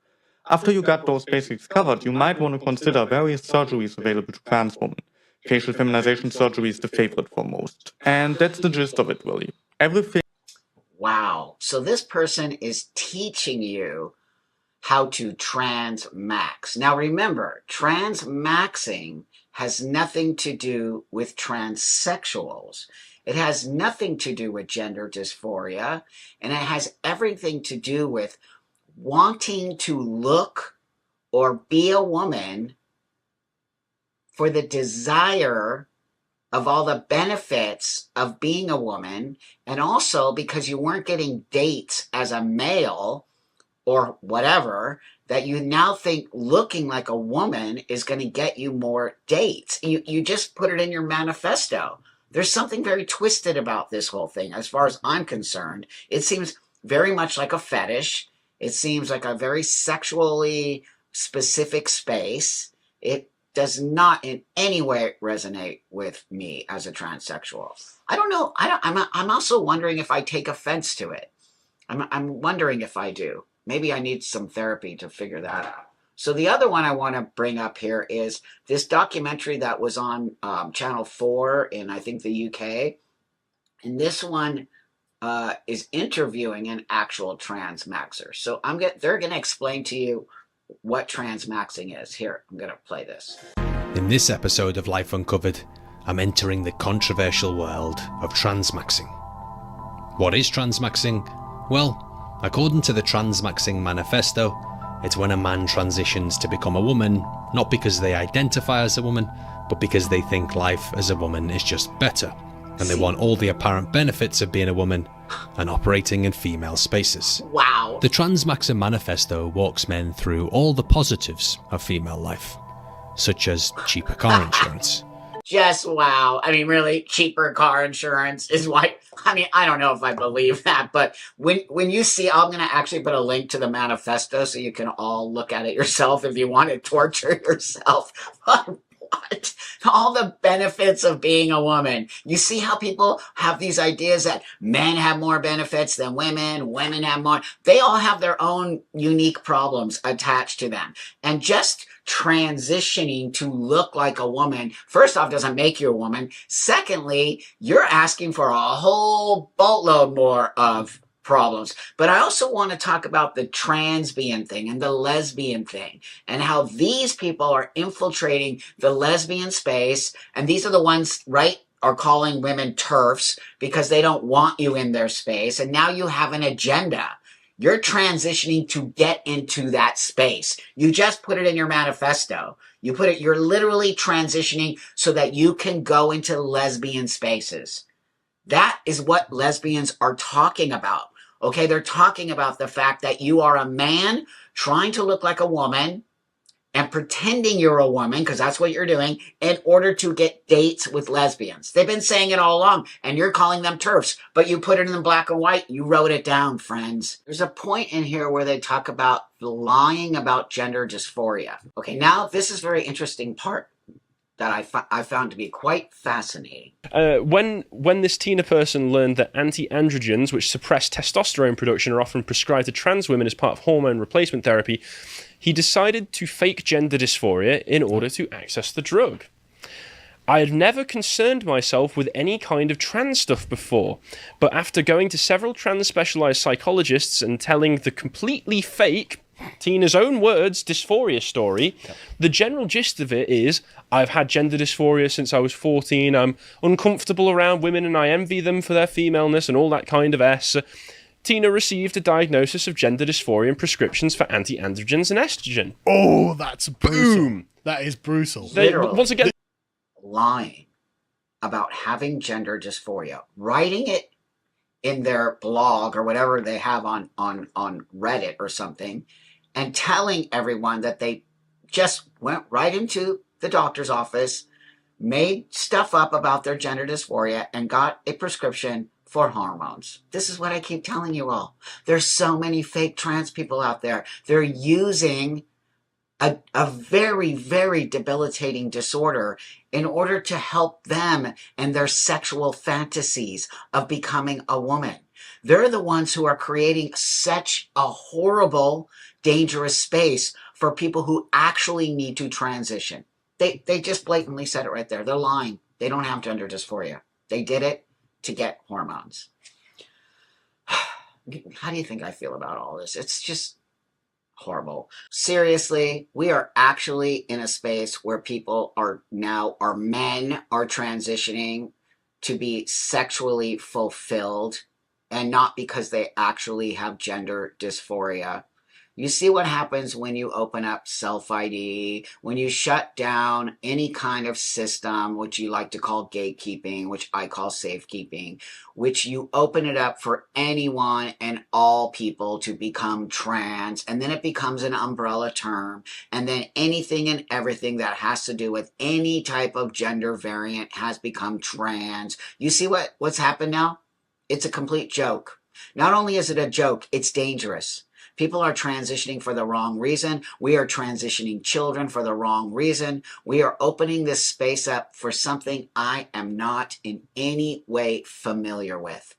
After you got those basics covered, you might want to consider various surgeries available to trans women. Facial feminization surgery is the favorite for most. And that's the gist of it, really. Everything. Wow. So this person is teaching you how to transmax. Now remember, transmaxing has nothing to do with transsexuals. It has nothing to do with gender dysphoria, and it has everything to do with wanting to look or be a woman for the desire of all the benefits of being a woman, and also because you weren't getting dates as a male or whatever, that you now think looking like a woman is going to get you more dates. You just put it in your manifesto. There's something very twisted about this whole thing, as far as I'm concerned. It seems very much like a fetish. It seems like a very sexually specific space. It does not in any way resonate with me as a transsexual. I don't know. I'm also wondering if I take offense to it. I'm wondering if I do. Maybe I need some therapy to figure that out. So the other one I want to bring up here is this documentary that was on Channel 4 in, I think, the UK. And this one is interviewing an actual transmaxer. So they're going to explain to you what transmaxing is. Here, I'm going to play this. In this episode of Life Uncovered, I'm entering the controversial world of transmaxing. What is transmaxing? Well, according to the Transmaxing Manifesto, it's when a man transitions to become a woman, not because they identify as a woman, but because they think life as a woman is just better, and they want all the apparent benefits of being a woman and operating in female spaces. Wow. The Transmaxing Manifesto walks men through all the positives of female life, such as cheaper car insurance. Just wow. I mean, really, cheaper car insurance is why. I mean, I don't know if I believe that, but when you see, I'm going to actually put a link to the manifesto so you can all look at it yourself if you want to torture yourself. What? All the benefits of being a woman. You see how people have these ideas that men have more benefits than women have more. They all have their own unique problems attached to them. And just transitioning to look like a woman, first off, doesn't make you a woman. Secondly, you're asking for a whole boatload more of problems. But I also want to talk about the transbian thing and the lesbian thing and how these people are infiltrating the lesbian space. And these are the ones, right, are calling women TERFs because they don't want you in their space. And now you have an agenda. You're transitioning to get into that space. You just put it in your manifesto. You're literally transitioning so that you can go into lesbian spaces. That is what lesbians are talking about. Okay, they're talking about the fact that you are a man trying to look like a woman and pretending you're a woman, because that's what you're doing, in order to get dates with lesbians. They've been saying it all along, and you're calling them TERFs, but you put it in black and white. You wrote it down, friends. There's a point in here where they talk about lying about gender dysphoria. Okay, now this is a very interesting part that I found to be quite fascinating. When this Tina person learned that anti-androgens, which suppress testosterone production, are often prescribed to trans women as part of hormone replacement therapy, he decided to fake gender dysphoria in order to access the drug. I had never concerned myself with any kind of trans stuff before, but after going to several trans-specialized psychologists and telling the completely fake, Tina's own words, dysphoria story, the general gist of it is, I've had gender dysphoria since I was 14, I'm uncomfortable around women and I envy them for their femaleness and all that kind of S. Tina received a diagnosis of gender dysphoria and prescriptions for anti-androgens and estrogen. Oh, that's brutal. Boom. That is brutal. Once again, lying about having gender dysphoria, writing it in their blog or whatever they have on Reddit or something, and telling everyone that they just went right into the doctor's office, made stuff up about their gender dysphoria, and got a prescription for hormones. This is what I keep telling you all. There's so many fake trans people out there. They're using a very, very debilitating disorder in order to help them and their sexual fantasies of becoming a woman. They're the ones who are creating such a horrible, dangerous space for people who actually need to transition. They just blatantly said it right there. They're lying. They don't have gender dysphoria. They did it to get hormones. How do you think I feel about all this? It's just horrible. Seriously, we are actually in a space where people are now, our men are transitioning to be sexually fulfilled and not because they actually have gender dysphoria. You see what happens when you open up self-ID, when you shut down any kind of system, which you like to call gatekeeping, which I call safekeeping, which you open it up for anyone and all people to become trans, and then it becomes an umbrella term, and then anything and everything that has to do with any type of gender variant has become trans. You see what's happened now? It's a complete joke. Not only is it a joke, it's dangerous. People are transitioning for the wrong reason. We are transitioning children for the wrong reason. We are opening this space up for something I am not in any way familiar with.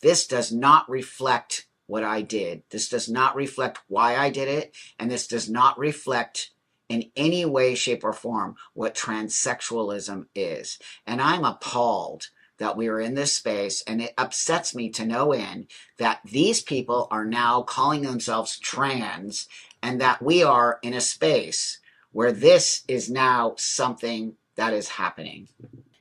This does not reflect what I did. This does not reflect why I did it. And this does not reflect in any way, shape, or form what transsexualism is. And I'm appalled that we are in this space, and it upsets me to no end that these people are now calling themselves trans, and that we are in a space where this is now something that is happening.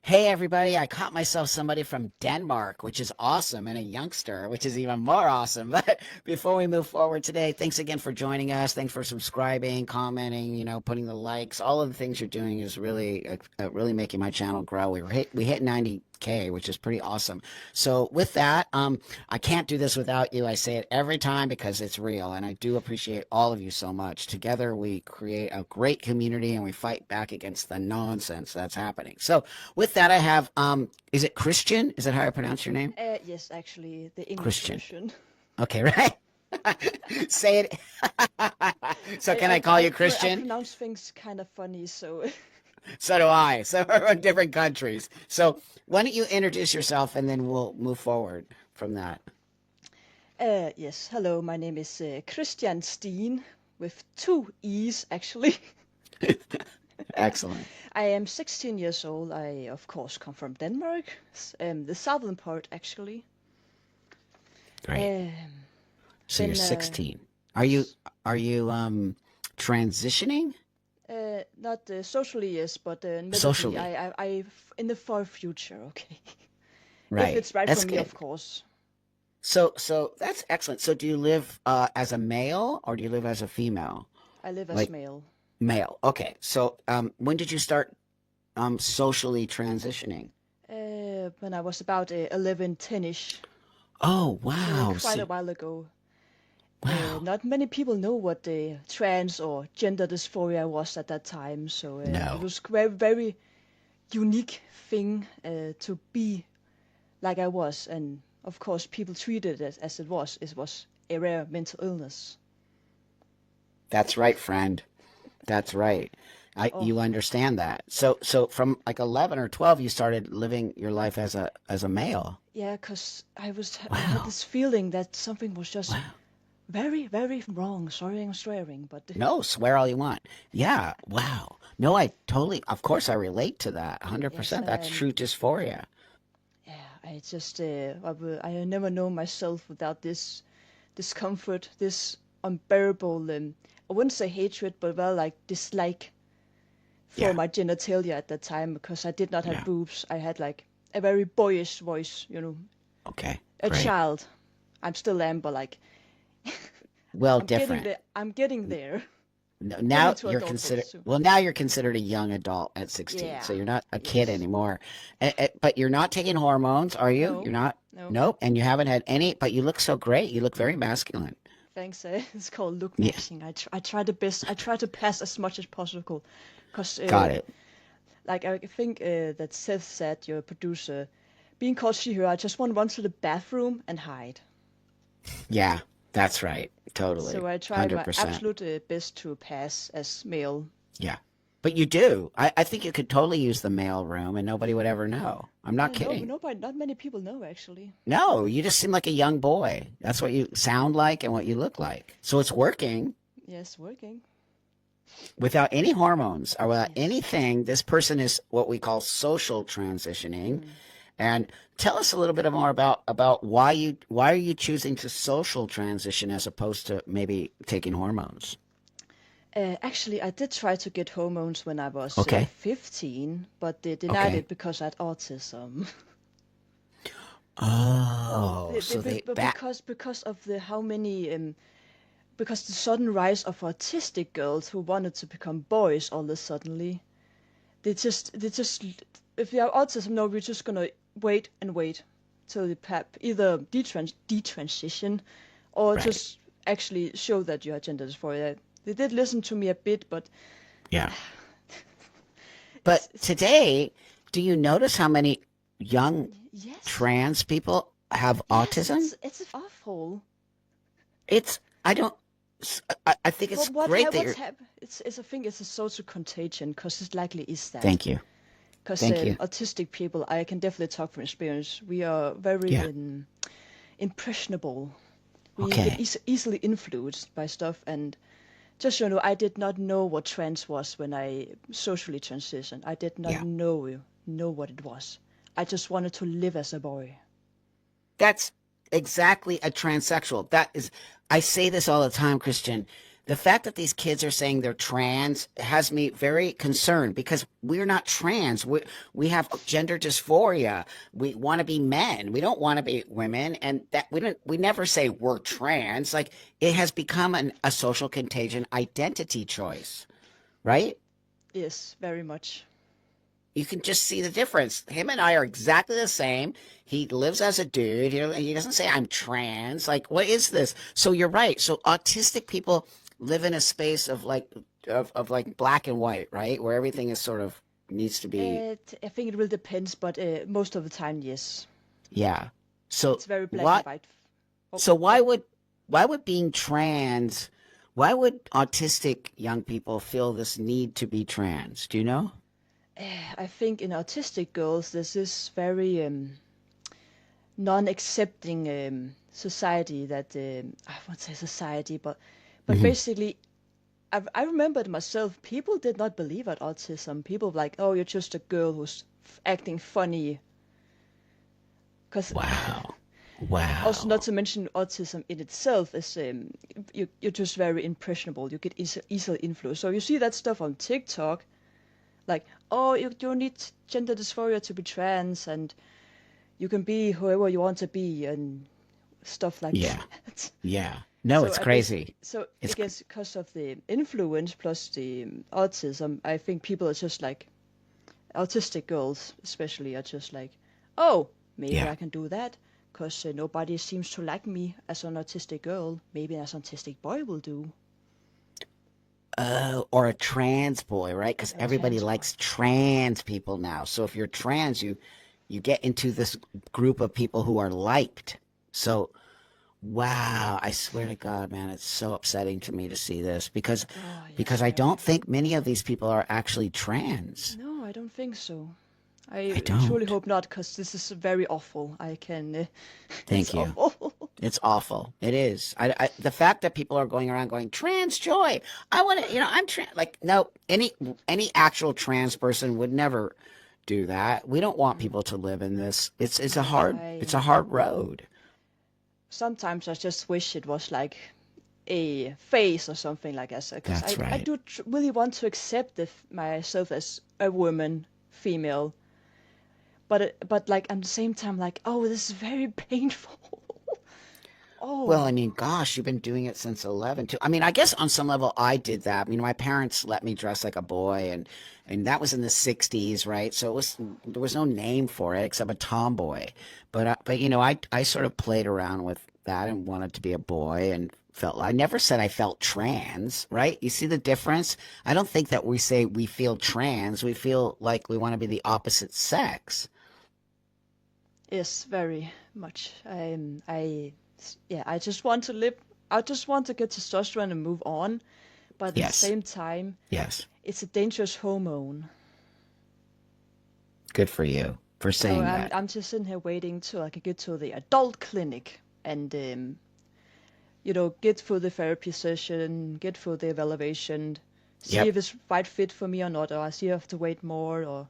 Hey everybody, I caught myself somebody from Denmark, which is awesome, and a youngster, which is even more awesome. But before we move forward today, thanks again for joining us. Thanks for subscribing, commenting, putting the likes. All of the things you're doing is really really making my channel grow. We hit 90K, which is pretty awesome. So with that, I can't do this without you. I say it every time because it's real, and I do appreciate all of you so much. Together we create a great community, and we fight back against the nonsense that's happening. So with that, I have, is it Christian? Is that how I pronounce your name? Yes, actually, the English Christian. version. Okay, right? Say it. So can I call you Christian? I pronounce things kind of funny, so... So do I. So we're in different countries. So why don't you introduce yourself, and then we'll move forward from that. Yes, hello, my name is Christian Steen, with 2 E's, actually. Excellent. I am 16 years old. I, of course, come from Denmark, the southern part, actually. Great. So you're 16. Are you transitioning? Not socially, yes, but medically, Socially. I in the far future, okay. Right. If it's right That's for me, good. of course. So that's excellent. So do you live as a male, or do you live as a female? I live as Like- male. Male. Okay. So when did you start socially transitioning? When I was about 11, 10-ish. Oh, wow. Quite So- a while ago. Wow. Not many people know what trans or gender dysphoria was at that time, so No. it was very, very unique thing to be like I was, and of course people treated it as it was. It was a rare mental illness. That's right, friend. That's right. You understand that. So from like 11 or 12, you started living your life as a male. Yeah, because I had this feeling that something was just very, very wrong. Sorry, I'm swearing, but No, swear all you want. Yeah. Wow. No, of course I relate to that. 100%. That's true dysphoria. I just I never know myself without this discomfort, this unbearable I wouldn't say hatred, but like dislike for my genitalia at that time, because I did not have boobs. I had like a very boyish voice, Okay. a great. child, I'm still am, but like Well, I'm getting different. there. I'm getting there. Now Getting to you're adulthood considered soon. well. Now you're considered a young adult at 16, Yeah. so you're not a kid Yes. anymore. But you're not taking hormones, are you? No. You're not. No. Nope. And you haven't had any. But you look so great. You look very masculine. Thanks. It's called look Yeah. matching. I try the best. I try to pass as much as possible, because Got it. like I think that Seth said, your producer, being called she/her, I just want to run to the bathroom and hide. Yeah, that's right. Totally. So I try my 100%. absolute best to pass as male. Yeah. But you do. I think you could totally use the mail room and nobody would ever know. I'm not kidding. Not many people know, actually. No, you just seem like a young boy. That's what you sound like and what you look like. So it's working Yes, working. without any hormones or without anything. This person is what we call social transitioning. And tell us a little bit more about why are you choosing to social transition as opposed to maybe taking hormones? Actually, I did try to get hormones when I was Okay. 15, but they denied Okay. it because I had autism. Oh, so they back. Because of the how many because the sudden rise of autistic girls who wanted to become boys all of a suddenly. They just if you have autism, no, we're just gonna wait and wait till you either detransition or Right. just actually show that you have gender dysphoria. They did listen to me a bit, but Yeah. But today, do you notice how many young trans people have autism? it's awful. I don't, I think it's great that you're, It's I think it's a social contagion, because it likely is that. thank you. Because Thank you. autistic people, I can definitely talk from experience. We are very Yeah. impressionable. We Okay. get easily influenced by stuff. And just so you know, I did not know what trans was when I socially transitioned. I did not know what it was. I just wanted to live as a boy. That's exactly a transsexual. I say this all the time, Christian. The fact that these kids are saying they're trans has me very concerned, because we're not trans. We have gender dysphoria. We want to be men. We don't want to be women. And that we never say we're trans. Like, it has become a social contagion identity choice, right? Yes, very much. You can just see the difference. Him and I are exactly the same. He lives as a dude. He doesn't say I'm trans. Like, what is this? So you're right. So autistic people live in a space of like black and white, right? Where everything is sort of needs to be. I think it really depends, but most of the time, yes. Yeah. So It's very black and white. So why would being trans? Why would autistic young people feel this need to be trans? Do you know? I think in autistic girls, there's this very non-accepting society that I won't say society, but basically, I remembered myself. People did not believe at autism. People were like, "Oh, you're just a girl who's acting funny." Wow. Also, not to mention autism in itself is you're just very impressionable. You get easily influenced. So you see that stuff on TikTok. Like, oh, you don't need gender dysphoria to be trans, and you can be whoever you want to be, and stuff like that. Yeah. No, it's crazy. I guess because of the influence plus the autism, I think people are just like, autistic girls especially are just like, oh, maybe I can do that, because nobody seems to like me as an autistic girl. Maybe as an autistic boy will do. Or a trans boy, right? Because everybody likes trans people now. So if you're trans, you get into this group of people who are liked. So, wow, I swear to God, man, it's so upsetting to me to see this, because I don't think many of these people are actually trans. No, I don't think so. I don't. truly hope not, because this is very awful. I can. Thank you. Awful. It's awful. It is. The fact that people are going around going trans joy. I want to. I'm trans. Like, no, any actual trans person would never do that. We don't want people to live in this. It's a hard road. Sometimes I just wish it was like a phase or something like that. That's right. I do really want to accept myself as a woman, female. But like at the same time, like, oh, this is very painful. Well, I mean, gosh, you've been doing it since 11 too. I mean, I guess on some level I did that. I mean, my parents let me dress like a boy, and that was in the 60s, right? So there was no name for it except a tomboy. But you know, I sort of played around with that and wanted to be a boy and I never said I felt trans, right? You see the difference? I don't think that we say we feel trans. We feel like we want to be the opposite sex. Yes, very much. I just want to live. I just want to get testosterone and move on, but at the same time, it's a dangerous hormone. Good for you for saying that. I'm just sitting here waiting till I can get to the adult clinic and, get through the therapy session, get through the evaluation, see if it's right fit for me or not, or I see I have to wait more, or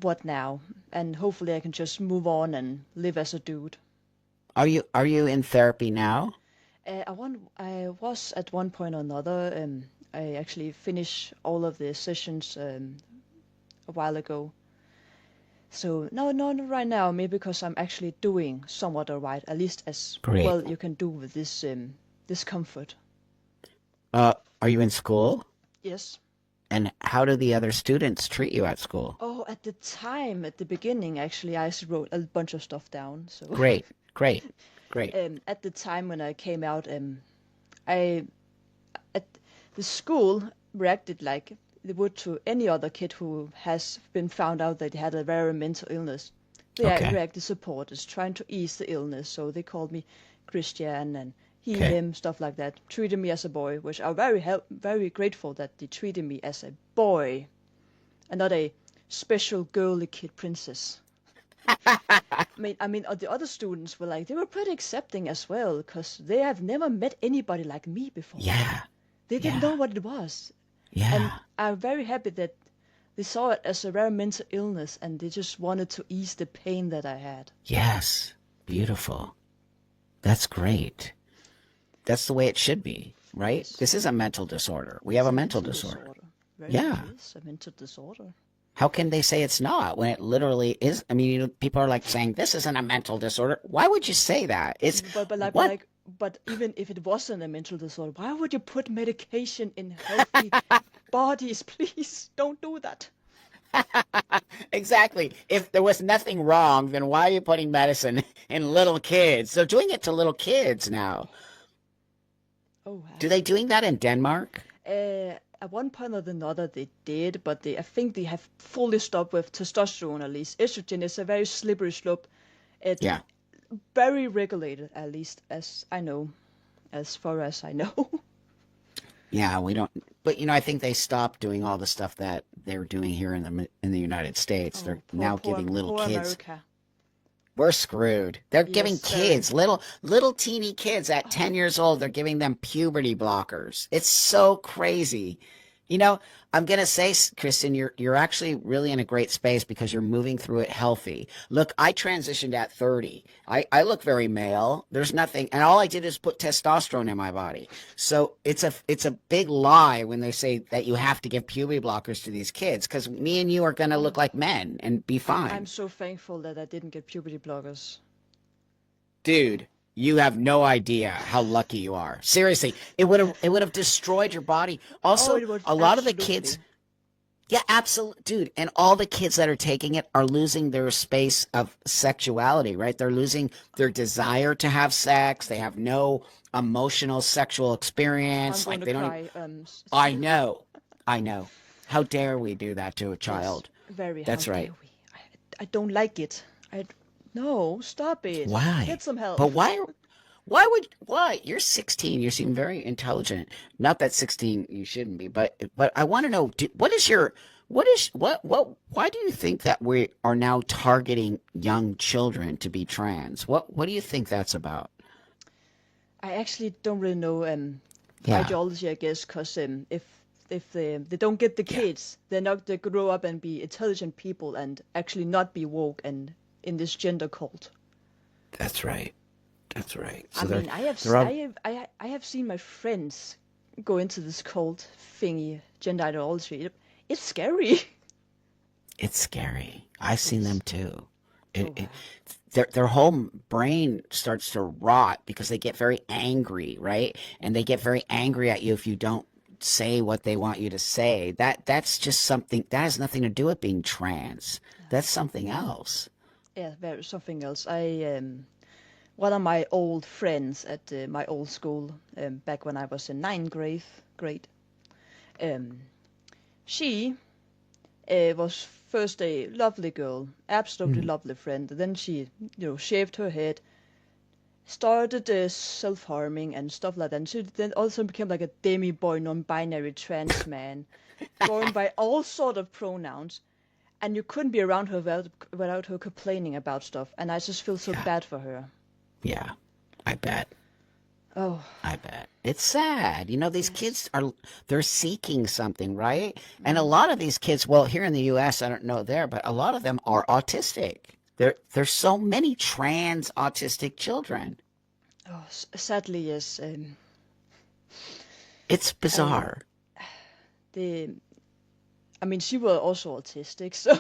what now, and hopefully I can just move on and live as a dude. Are you in therapy now? I was at one point or another. I actually finished all of the sessions a while ago. So no, not right now. Maybe because I'm actually doing somewhat alright, at least as well you can do with this discomfort. Are you in school? Yes. And how do the other students treat you at school? Oh, at the beginning, actually, I wrote a bunch of stuff down. So Great. At the time when I came out, at the school reacted like they would to any other kid who has been found out that they had a rare mental illness. They reacted supporters, trying to ease the illness. So they called me Christian and he, him, stuff like that. Treated me as a boy, which I'm very grateful that they treated me as a boy and not a special girly kid princess. I mean, the other students were like, they were pretty accepting as well, because they have never met anybody like me before. Yeah. They didn't know what it was. Yeah. And I'm very happy that they saw it as a rare mental illness and they just wanted to ease the pain that I had. Yes. Beautiful. That's great. That's the way it should be, right? Yes. This is a mental disorder. We have a mental disorder. Yeah. It is a mental disorder. How can they say it's not when it literally is? I mean, people are like saying this isn't a mental disorder. Why would you say that? It's but even if it wasn't a mental disorder, why would you put medication in healthy bodies? Please don't do that. Exactly. If there was nothing wrong, then why are you putting medicine in little kids? They're doing it to little kids now. Oh. Do they doing that in Denmark? At one point or another they did, but I think they have fully stopped with testosterone at least. Estrogen is a very slippery slope. It's very regulated, at least as far as I know. Yeah, we don't. But I think they stopped doing all the stuff that they're doing here in the United States. They're now giving little kids. America. We're screwed. They're giving kids, little teeny kids at 10 years old, they're giving them puberty blockers. It's so crazy. I'm going to say, Kristen, you're actually really in a great space because you're moving through it healthy. Look, I transitioned at 30. I look very male. There's nothing. And all I did is put testosterone in my body. So it's a big lie when they say that you have to give puberty blockers to these kids because me and you are going to look like men and be fine. I'm so thankful that I didn't get puberty blockers. Dude. You have no idea how lucky you are. Seriously, it would have destroyed your body. Also, a lot of the kids, absolutely, dude. And all the kids that are taking it are losing their space of sexuality, right? They're losing their desire to have sex. They have no emotional sexual experience. I'm going to cry. I know. How dare we do that to a child? Yes, very. That's right. Dare we? I don't like it. No, stop it. Why? Get some help. But why? Why? You're 16. You seem very intelligent. Not that 16 you shouldn't be, but I want to know why do you think that we are now targeting young children to be trans? What do you think that's about? I actually don't really know ideology, I guess, because if they don't get the kids, they're not going to grow up and be intelligent people and actually not be woke and in this gender cult. That's right. So I have seen my friends go into this cult thingy, gender ideology. It's scary. It's scary. I've seen them too. Their whole brain starts to rot because they get very angry, right? And they get very angry at you if you don't say what they want you to say. That's just something that has nothing to do with being trans. That's something else. Yeah, very something else. One of my old friends at my old school, back when I was in ninth grade, she was first a lovely girl, absolutely lovely friend. Then she, shaved her head, started self-harming and stuff like that. And she then also became like a demi-boy, non-binary trans man, going by all sort of pronouns. And you couldn't be around her without her complaining about stuff. And I just feel so bad for her. Yeah, I bet. Oh, I bet. It's sad. These kids they're seeking something, right? And a lot of these kids, well, here in the US, I don't know there, but a lot of them are autistic. There's so many trans autistic children. Oh, sadly, yes. It's bizarre. She was also autistic, so.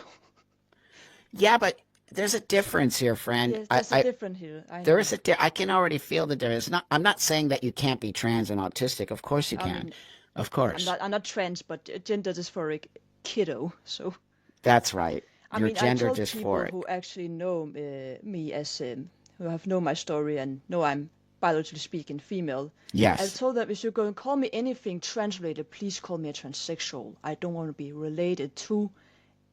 Yeah, but there's a difference here, friend. Yes, there's a difference here. There is I can already feel the difference. I'm not saying that you can't be trans and autistic. Of course you can. Of course. I'm not trans, but gender dysphoric kiddo. So. That's right. You're gender I told dysphoric. people who actually know me as who have known my story and know I'm biologically speaking female. Yes. I told them if you're going to call me anything trans-related, please call me a transsexual. I don't want to be related to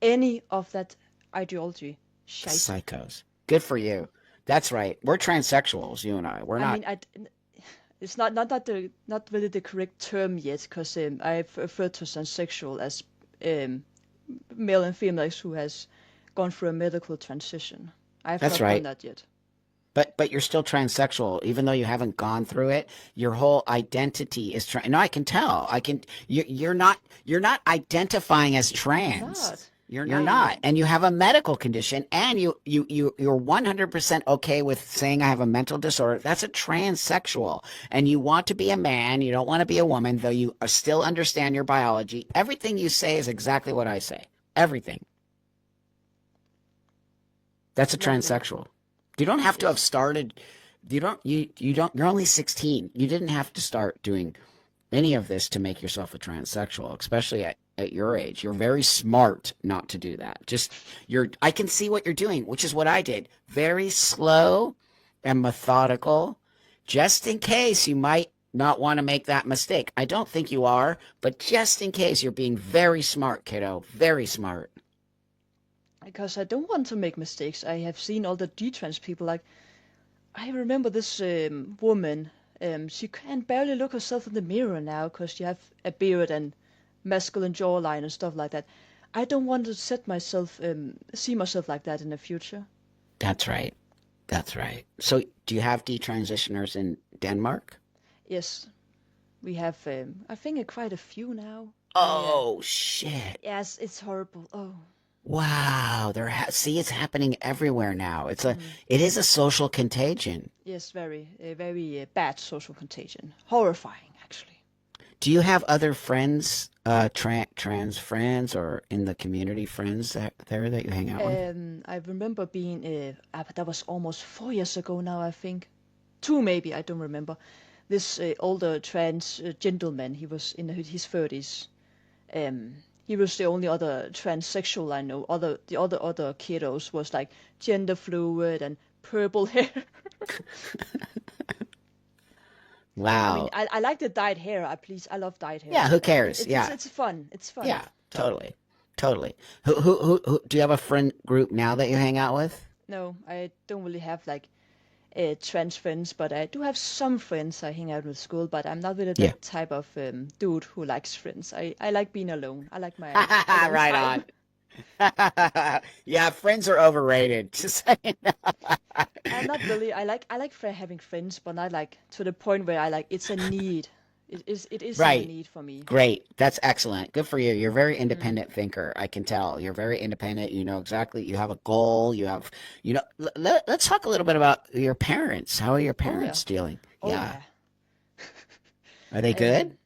any of that ideology. Shite. Psychos. Good for you. That's right. We're transsexuals, you and I. We're not. It's not really the correct term yet, because I refer to transsexual as male and females who has gone through a medical transition. I have not done that yet. But you're still transsexual, even though you haven't gone through it. Your whole identity is trans. No, I can tell. You're not identifying as trans. You're not, and you have a medical condition, and you're 100% okay with saying I have a mental disorder. That's a transsexual, and you want to be a man. You don't want to be a woman, though you still understand your biology. Everything you say is exactly what I say. Everything. That's a transsexual. You don't have to have started. You're only 16. You didn't have to start doing any of this to make yourself a transsexual, especially at your age. You're very smart not to do that. I can see what you're doing, which is what I did. Very slow and methodical, just in case you might not want to make that mistake. I don't think you are, but just in case, you're being very smart, kiddo. Very smart. Because I don't want to make mistakes. I have seen all the detrans people. Like, I remember this woman. She can barely look herself in the mirror now because she have a beard and masculine jawline and stuff like that. I don't want to see myself like that in the future. That's right. That's right. So, do you have detransitioners in Denmark? Yes, we have. I think quite a few now. Oh shit! Yes, it's horrible. Oh. Wow, see, it's happening everywhere now. It is a social contagion. Yes, very bad social contagion. Horrifying, actually. Do you have other friends, trans friends, or in the community friends that you hang out with? I remember being that was almost 4 years ago now. I think 2 maybe. I don't remember. This older trans gentleman. He was in his 30s. He was the only other transsexual I know. The other kiddos was like gender fluid and purple hair. Wow. I like the dyed hair. I love dyed hair. Yeah, who cares? It's fun. It's fun. Yeah, totally. Who do you have a friend group now that you hang out with? No, I don't really have like trans friends, but I do have some friends I hang out with school, but I'm not really that type of dude who likes friends. I like being alone. I like my right time. On. Yeah, friends are overrated. Just saying. I'm not really. I like having friends, but not like to the point where I like it's a need. It is right. a need for me. Great. That's excellent. Good for you. You're a very independent thinker. I can tell. You're very independent. You know exactly. You have a goal. Let's talk a little bit about your parents. How are your parents dealing? Yeah. Are they good?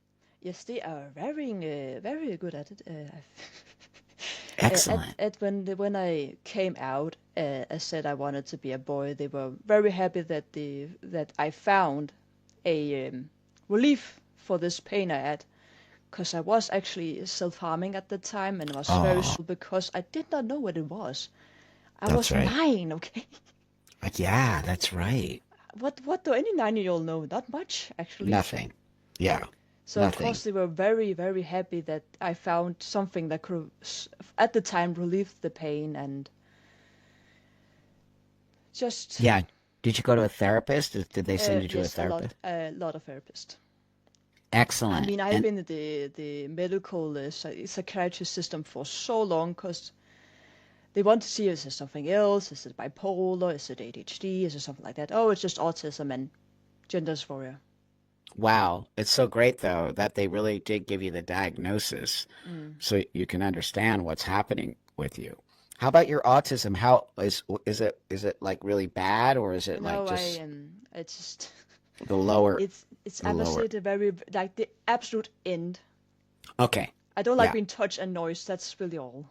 Yes, they are very good at it. Excellent. When I came out, I said I wanted to be a boy. They were very happy that I found a relief for this pain I had, because I was actually self-harming at the time, and was very Oh, because I did not know what it was. I that's was right. 9, okay? Yeah, that's right. What do any 9-year-old know? Not much, actually. Nothing. Yeah, So of nothing. course they were very, very happy that I found something that could, at the time, relieve the pain and just Yeah. Did you go to a therapist? Did they send you to a yes, therapist? a lot of therapists. I Excellent. mean, I've And been in the medical psychiatry system for so long because they want to see, is there something else? Is it bipolar? Is it ADHD? Is it something like that? Oh, it's just autism and gender dysphoria. wow, it's so great though that they really did give you the diagnosis so you can understand what's happening with you. How about your autism? How is it like really bad, or is it like just It's just the lower it's the I must lower? say the very like the absolute end. Okay. I don't like Yeah. being touched and noise. That's really all.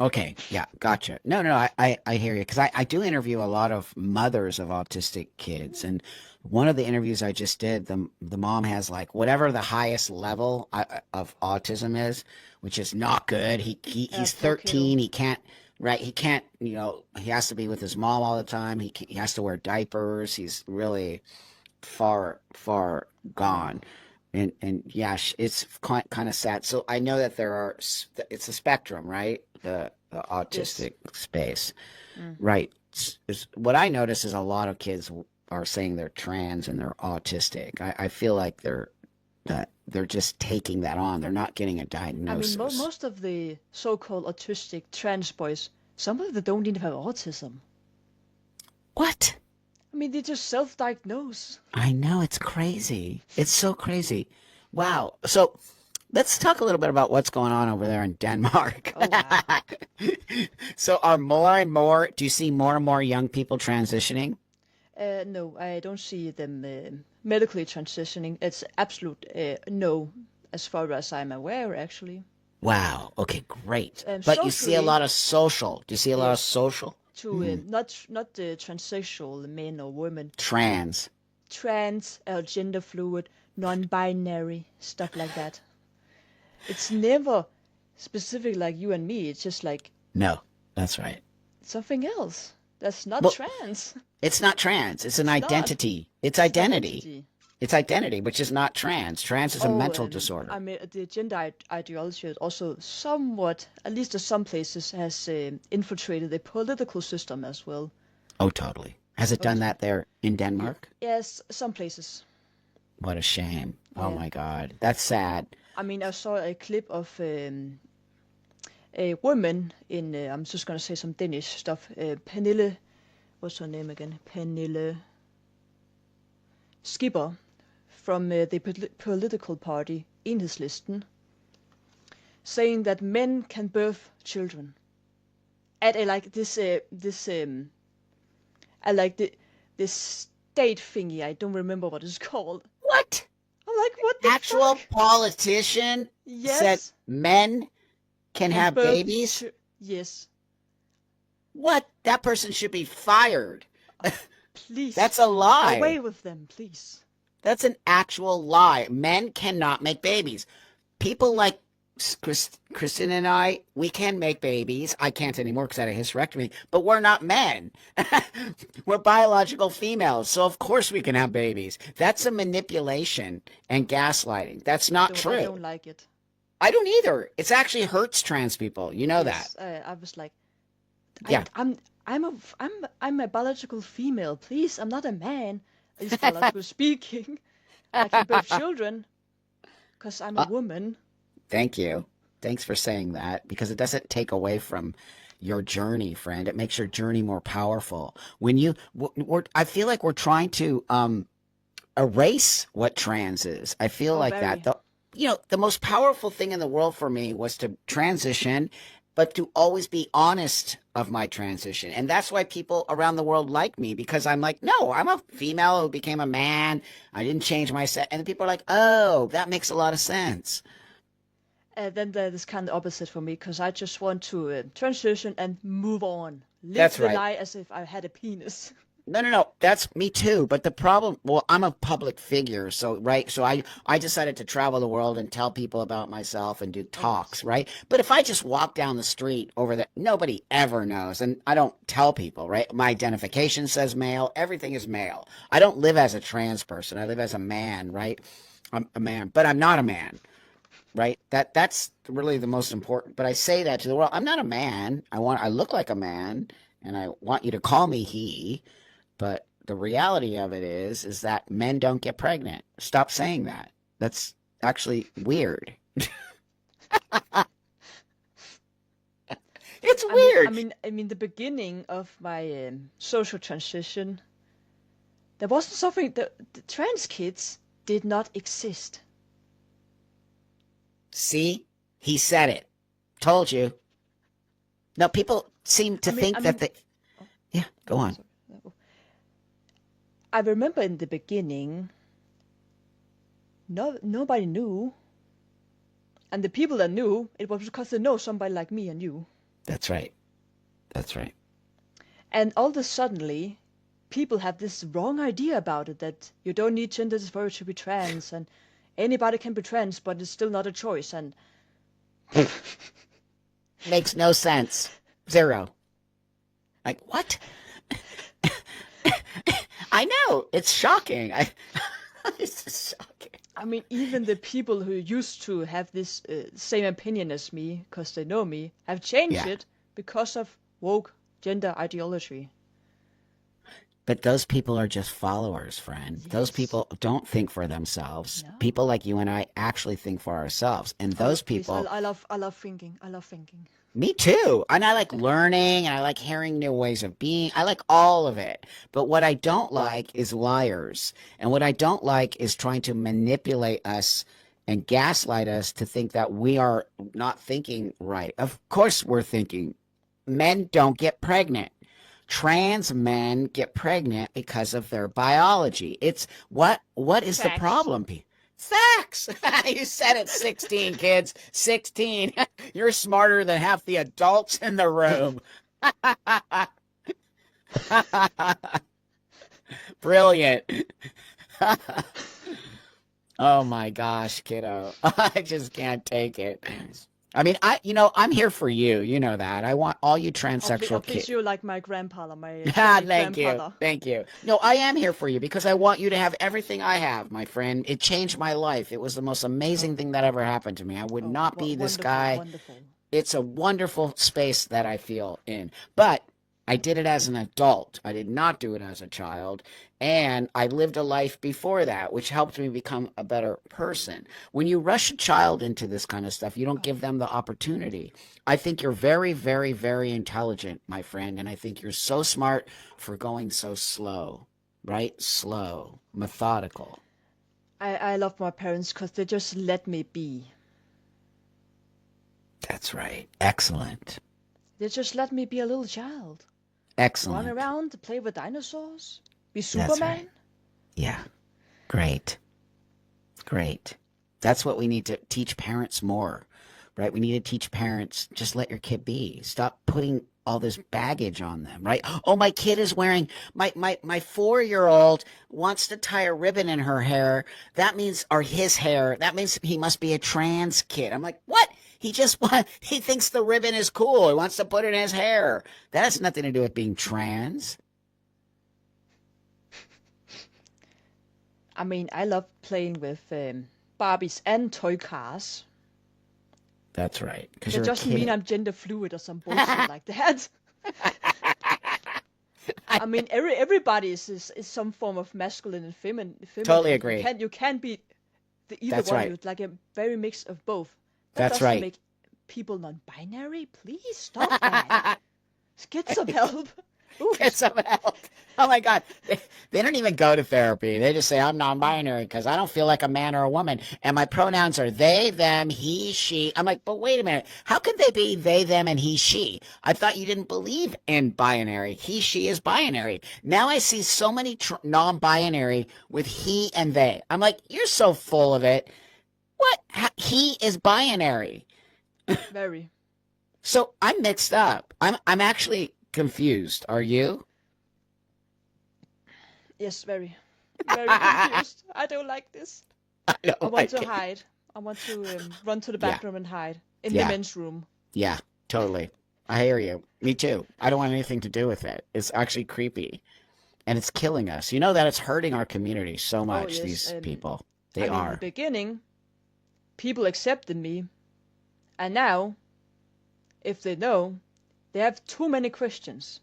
Okay, yeah, gotcha. No, I hear you, because I do interview a lot of mothers of autistic kids, and one of the interviews I just did, the mom has like whatever the highest level of autism is, which is not good. He's Poor kiddo. 13. He can't, right? He can't, he has to be with his mom all the time. He has to wear diapers. He's really far gone. And yeah, it's kind of sad. So I know that it's a spectrum, right? The autistic space, right? What I notice is a lot of kids are saying they're trans and they're autistic. I feel like they're just taking that on. They're not getting a I diagnosis. mean, most of the so-called autistic trans boys, some of them don't even have autism. What? I mean, they just self-diagnose. I know, it's crazy. It's so crazy. Wow. So let's talk a little bit about what's going on over there in Denmark. Oh, wow. So are more and more, do you see more and more young people transitioning? No, I don't see them medically transitioning. It's absolute no, as far as I'm aware, actually. Wow. Okay, great. But you see a Socially, lot of social. Do you see a lot of yes, social? to not the transsexual men or women, Trans. trans, gender fluid, non-binary, stuff like that. It's never specific like you and me. It's just like No, that's right. something else. That's not Well, trans. it's not trans. It's an It's not. identity. It's It's identity. identity. It's identity, which is not trans. Trans is a mental And disorder. I mean, the gender ideology is also somewhat, at least in some places, has infiltrated the political system as well. Oh, totally. Has it done that there in Denmark? Yes, some places. What a shame. Oh Yeah. my God. That's sad. I mean, I saw a clip of a woman in, I'm just going to say some Danish stuff, Pernille, what's her name again? Pernille Skipper from the political party, Enhedslisten, saying that men can birth children. At like this state thingy, I don't remember what it's called. What? I'm like, what the Actual fuck? politician said Yes. men can And have birth babies? yes. What? That person should be fired. Please. That's a lie. Away with them, please. That's an actual lie. Men cannot make babies. People like Kristen and I, we can make babies. I can't anymore because I had a hysterectomy, but we're not men. We're biological females, so of course we can have babies. That's a manipulation and gaslighting. That's not true. I don't like it. I don't either. It actually hurts trans people. You know Yes, that. I was like, Yeah. I'm a biological female. Please, I'm not a man. At least biologically speaking, I can birth children because I'm a woman. Thank you. Thanks for saying that, because it doesn't take away from your journey, friend. It makes your journey more powerful. When I feel like we're trying to erase what trans is. I feel like that. The most powerful thing in the world for me was to transition, but to always be honest of my transition. And that's why people around the world like me, because I'm like, no, I'm a female who became a man. I didn't change my set. And people are like, oh, that makes a lot of sense. then there's kind of opposite for me because I just want to transition and move on. Live That's the right. lie as if I had a penis. No. That's me too. But the problem, well, I'm a public figure, so right. So I decided to travel the world and tell people about myself and do talks, right? But if I just walk down the street over there, nobody ever knows, and I don't tell people, right? My identification says male. Everything is male. I don't live as a trans person. I live as a man, right? I'm a man, but I'm not a man, right? That's really the most important. But I say that to the world. I'm not a man. I look like a man, and I want you to call me he. But the reality of it is that men don't get pregnant. Stop saying that. That's actually weird. It's weird. I mean, the beginning of my social transition, there wasn't something. The trans kids did not exist. See, he said it. Told you. No, people seem to think that they. Yeah, go on. I remember in the beginning, nobody knew. And the people that knew, it was because they know somebody like me and you. That's right. That's right. And all of a suddenly, people have this wrong idea about it, that you don't need gender dysphoria to be trans, and anybody can be trans, but it's still not a choice. And makes no sense. Zero. Like, what? I know. It's shocking. It's just shocking. I mean, even the people who used to have this same opinion as me, because they know me, have changed it because of woke gender ideology. But those people are just followers, friend. Yes. Those people don't think for themselves. No. People like you and I actually think for ourselves. And those people... I love thinking. I love thinking. Me too. And I like learning, and I like hearing new ways of being. I like all of it. But what I don't like is liars. And what I don't like is trying to manipulate us and gaslight us to think that we are not thinking right. Of course we're thinking. Men don't get pregnant. Trans men get pregnant because of their biology. It's what is the problem? Facts. You said it, 16 kids. 16. You're smarter than half the adults in the room. Brilliant. Oh my gosh, kiddo. I just can't take it. I mean, I'm here for you. You know that. I want all you transsexual kids. You like my grandpa, Thank you. No, I am here for you because I want you to have everything I have, my friend. It changed my life. It was the most amazing thing that ever happened to me. I would not be this guy. Wonderful. It's a wonderful space that I feel in. But I did it as an adult. I did not do it as a child. And I lived a life before that, which helped me become a better person. When you rush a child into this kind of stuff, you don't give them the opportunity. I think you're very, very, very intelligent, my friend. And I think you're so smart for going so slow, right? Slow, methodical. I love my parents because they just let me be. That's right. Excellent. They just let me be a little child. Excellent. Run around, play with dinosaurs, be Superman. Right. Yeah. Great. That's what we need to teach parents more, right? We need to teach parents, just let your kid be. Stop putting all this baggage on them, right? Oh, my kid is wearing, my 4-year-old wants to tie a ribbon in her hair. That means, or his hair, that means he must be a trans kid. I'm like, what? He thinks the ribbon is cool. He wants to put it in his hair. That has nothing to do with being trans. I mean, I love playing with Barbies and toy cars. That's right. That doesn't mean I'm gender fluid or some bullshit like that. I mean, everybody is some form of masculine and feminine. Totally agree. You can't be either That's one. Right. You're like a very mix of both. That's right. Make people non-binary. Please stop that. Get some help. Get some help. Oh my God. They don't even go to therapy. They just say, I'm non-binary because I don't feel like a man or a woman. And my pronouns are they, them, he, she. I'm like, but wait a minute. How could they be they, them, and he, she? I thought you didn't believe in binary. He, she is binary. Now I see so many non-binary with he and they. I'm like, you're so full of it. What? He is binary. Very. So I'm mixed up. I'm actually confused. Are you? Yes, very. Very confused. I don't like this. I want to hide. I want to run to the bathroom and hide in the men's room. Yeah, totally. I hear you. Me too. I don't want anything to do with it. It's actually creepy. And it's killing us. You know that it's hurting our community so much, yes, these people. They I mean, are. in the beginning, people accepted me. And now, if they know, they have too many questions.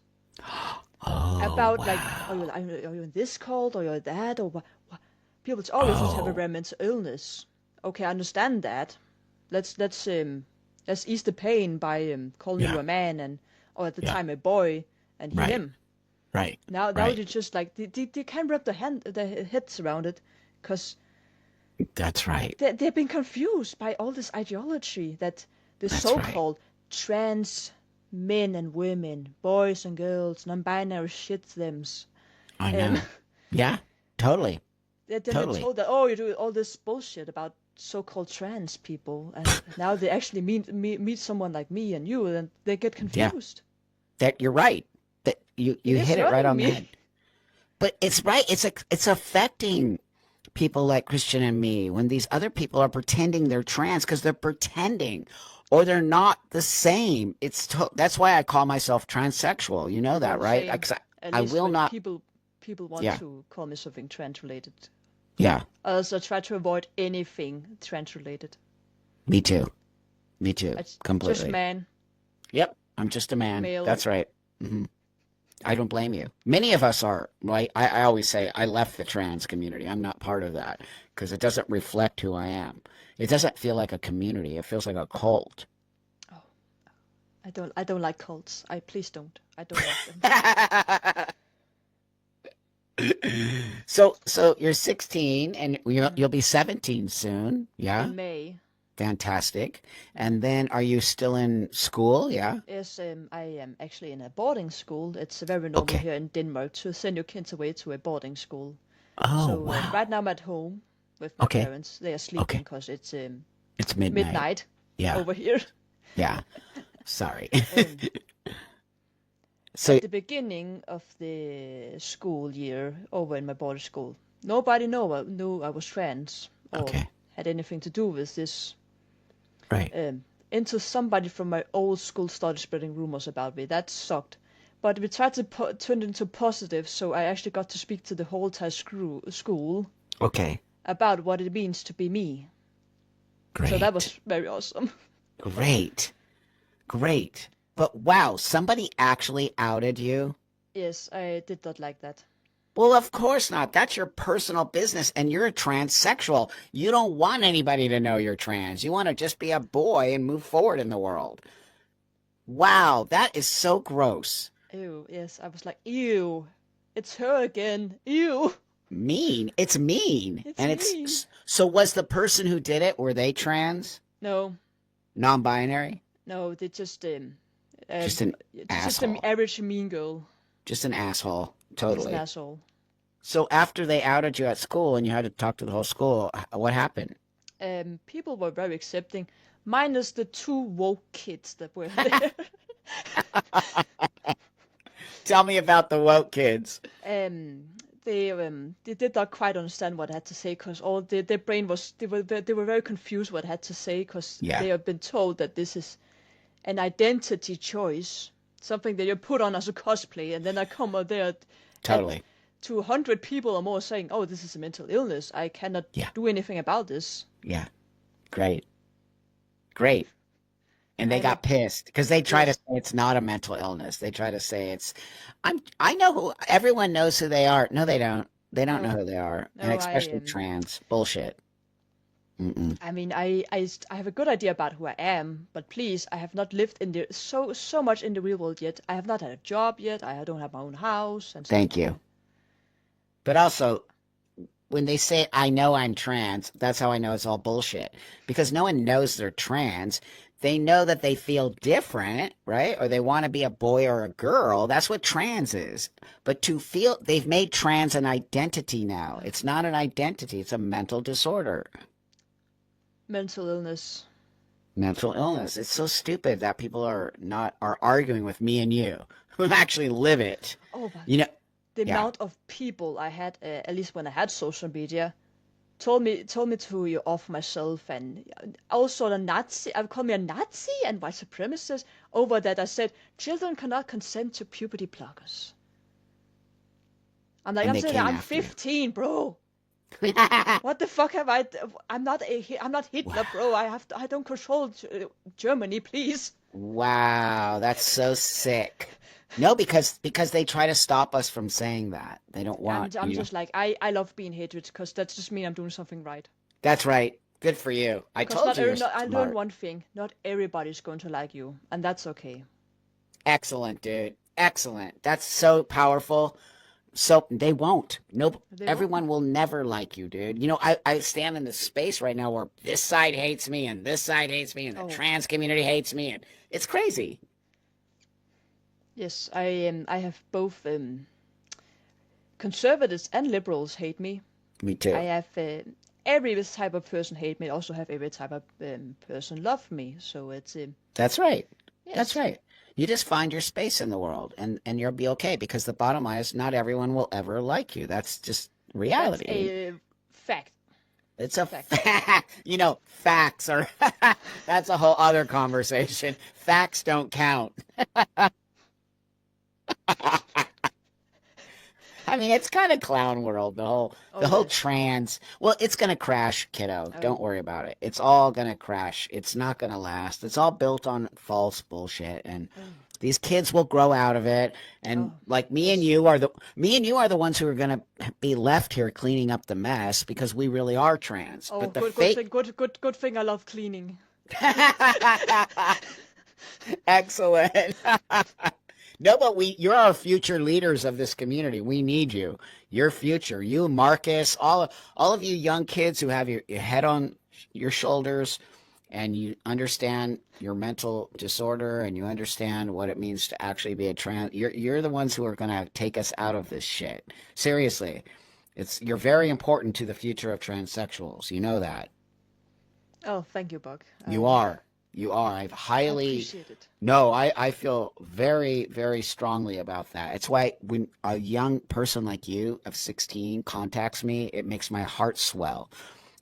About, like, are you in this cult, or you're that, or what? People always just have a rare mental illness. Okay, I understand that. Let's ease the pain by calling you a man or at the time a boy and him. Right. Now they just like they can't wrap their heads around it, because that's right. They've been confused by all this ideology that the so-called trans men and women, boys and girls, non-binary shit thems. I know. Yeah, totally. They've been told that, oh, you do all this bullshit about so-called trans people, and now they actually meet someone like me and you, and they get confused. Yeah. That you're right. That you hit it right on the head. But it's right. It's affecting people like Christian and me when these other people are pretending they're trans, because they're pretending, or they're not the same. That's why I call myself transsexual. You know that, right? I will not. People want to call me something trans-related. Yeah. So I try to avoid anything trans-related. Me too. Completely. Just man. Yep. I'm just a man. Male. That's right. Mm-hmm. I don't blame you. Many of us are, right? I always say I left the trans community. I'm not part of that because it doesn't reflect who I am. It doesn't feel like a community. It feels like a cult. Oh, I don't like cults. Please don't. I don't like them. So you're 16 and you'll be 17 soon. Yeah. In May. Fantastic. And then are you still in school? Yeah. Yes, I am actually in a boarding school. It's very normal here in Denmark to send your kids away to a boarding school. Oh, so wow. Right now I'm at home with my parents. They are sleeping because it's midnight over here. Yeah. Sorry. So at the beginning of the school year over in my boarding school, nobody knew I was trans or had anything to do with this. Right. Until somebody from my old school started spreading rumors about me. That sucked. But we tried to turn it into positive, so I actually got to speak to the whole entire school. Okay. About what it means to be me. Great. So that was very awesome. Great. But wow, somebody actually outed you? Yes, I did not like that. Well, of course not. That's your personal business, and you're a transsexual. You don't want anybody to know you're trans. You want to just be a boy and move forward in the world. Wow, that is so gross. Ew, yes. I was like, ew. It's her again. Ew. Mean. It's mean. Mean. So was the person who did it, were they trans? No. Non-binary? No, they just an just asshole. an average mean girl. Just an asshole. Totally. Just an asshole. So after they outed you at school and you had to talk to the whole school, what happened? People were very accepting, minus the 2 woke kids that were there. Tell me about the woke kids. They did not quite understand what I had to say because all their brain was they were very confused what I had to say because they have been told that this is an identity choice, something that you put on as a cosplay, and then I come out there totally 200 people or more saying, "Oh, this is a mental illness. I cannot do anything about this." Yeah, great. And they got pissed because they try to say it's not a mental illness. They try to say I know who, everyone knows who they are. No, they don't. They don't know who they are. No, and especially trans. Bullshit. Mm-mm. I mean, I have a good idea about who I am, but please, I have not lived in so much in the real world yet. I have not had a job yet. I don't have my own house. And Thank you. But also, when they say, I know I'm trans, that's how I know it's all bullshit. Because no one knows they're trans. They know that they feel different, right? Or they want to be a boy or a girl. That's what trans is. But they've made trans an identity now. It's not an identity. It's a mental disorder. Mental illness. Mental illness. It's so stupid that people are arguing with me and you who actually live it. Oh, but You know, the yeah. amount of people I had, at least when I had social media, told me to off myself, and also a Nazi. I called me a Nazi and white supremacist over that. I said children cannot consent to puberty blockers. I'm like, And I'm they saying came I'm after you. 15, bro. What the fuck have I? I'm not Hitler, bro. I don't control Germany, please. Wow, that's so sick. No, because they try to stop us from saying that. They don't want I'm you know. just like I love being hated because that just means I'm doing something right. That's right. Good for you. I Because told you you're I learned smart. one thing: not everybody's going to like you, and that's okay. Excellent, dude. Excellent. That's so powerful. So they won't. Nope. They Everyone will never like you, dude. You know, I stand in this space right now where this side hates me and this side hates me and the trans community hates me, and it's crazy. Yes, I have both conservatives and liberals hate me. Me too. I have every type of person hate me. I also have every type of person love me. So it's That's right. yes. That's right. You just find your space in the world and you'll be okay, because the bottom line is not everyone will ever like you. That's just reality. That's a fact. It's a fact. You know, facts are, that's a whole other conversation. Facts don't count. I mean, it's kind of clown world, the whole trans. Well, it's going to crash, kiddo. Don't worry about it. It's all going to crash. It's not going to last. It's all built on false bullshit, and these kids will grow out of it. And like me and you are the ones who are going to be left here cleaning up the mess, because we really are trans. Oh, but the good thing I love cleaning. Excellent. No, but you're our future leaders of this community. We need you. Your future. You, Marcus, all of you young kids who have your head on your shoulders, and you understand your mental disorder, and you understand what it means to actually be a trans. You're the ones who are going to take us out of this shit. Seriously. You're very important to the future of transsexuals. You know that. Oh, thank you, Buck. You are. You are. I've highly. I appreciate it. No, I feel very, very strongly about that. It's why when a young person like you of 16 contacts me, it makes my heart swell,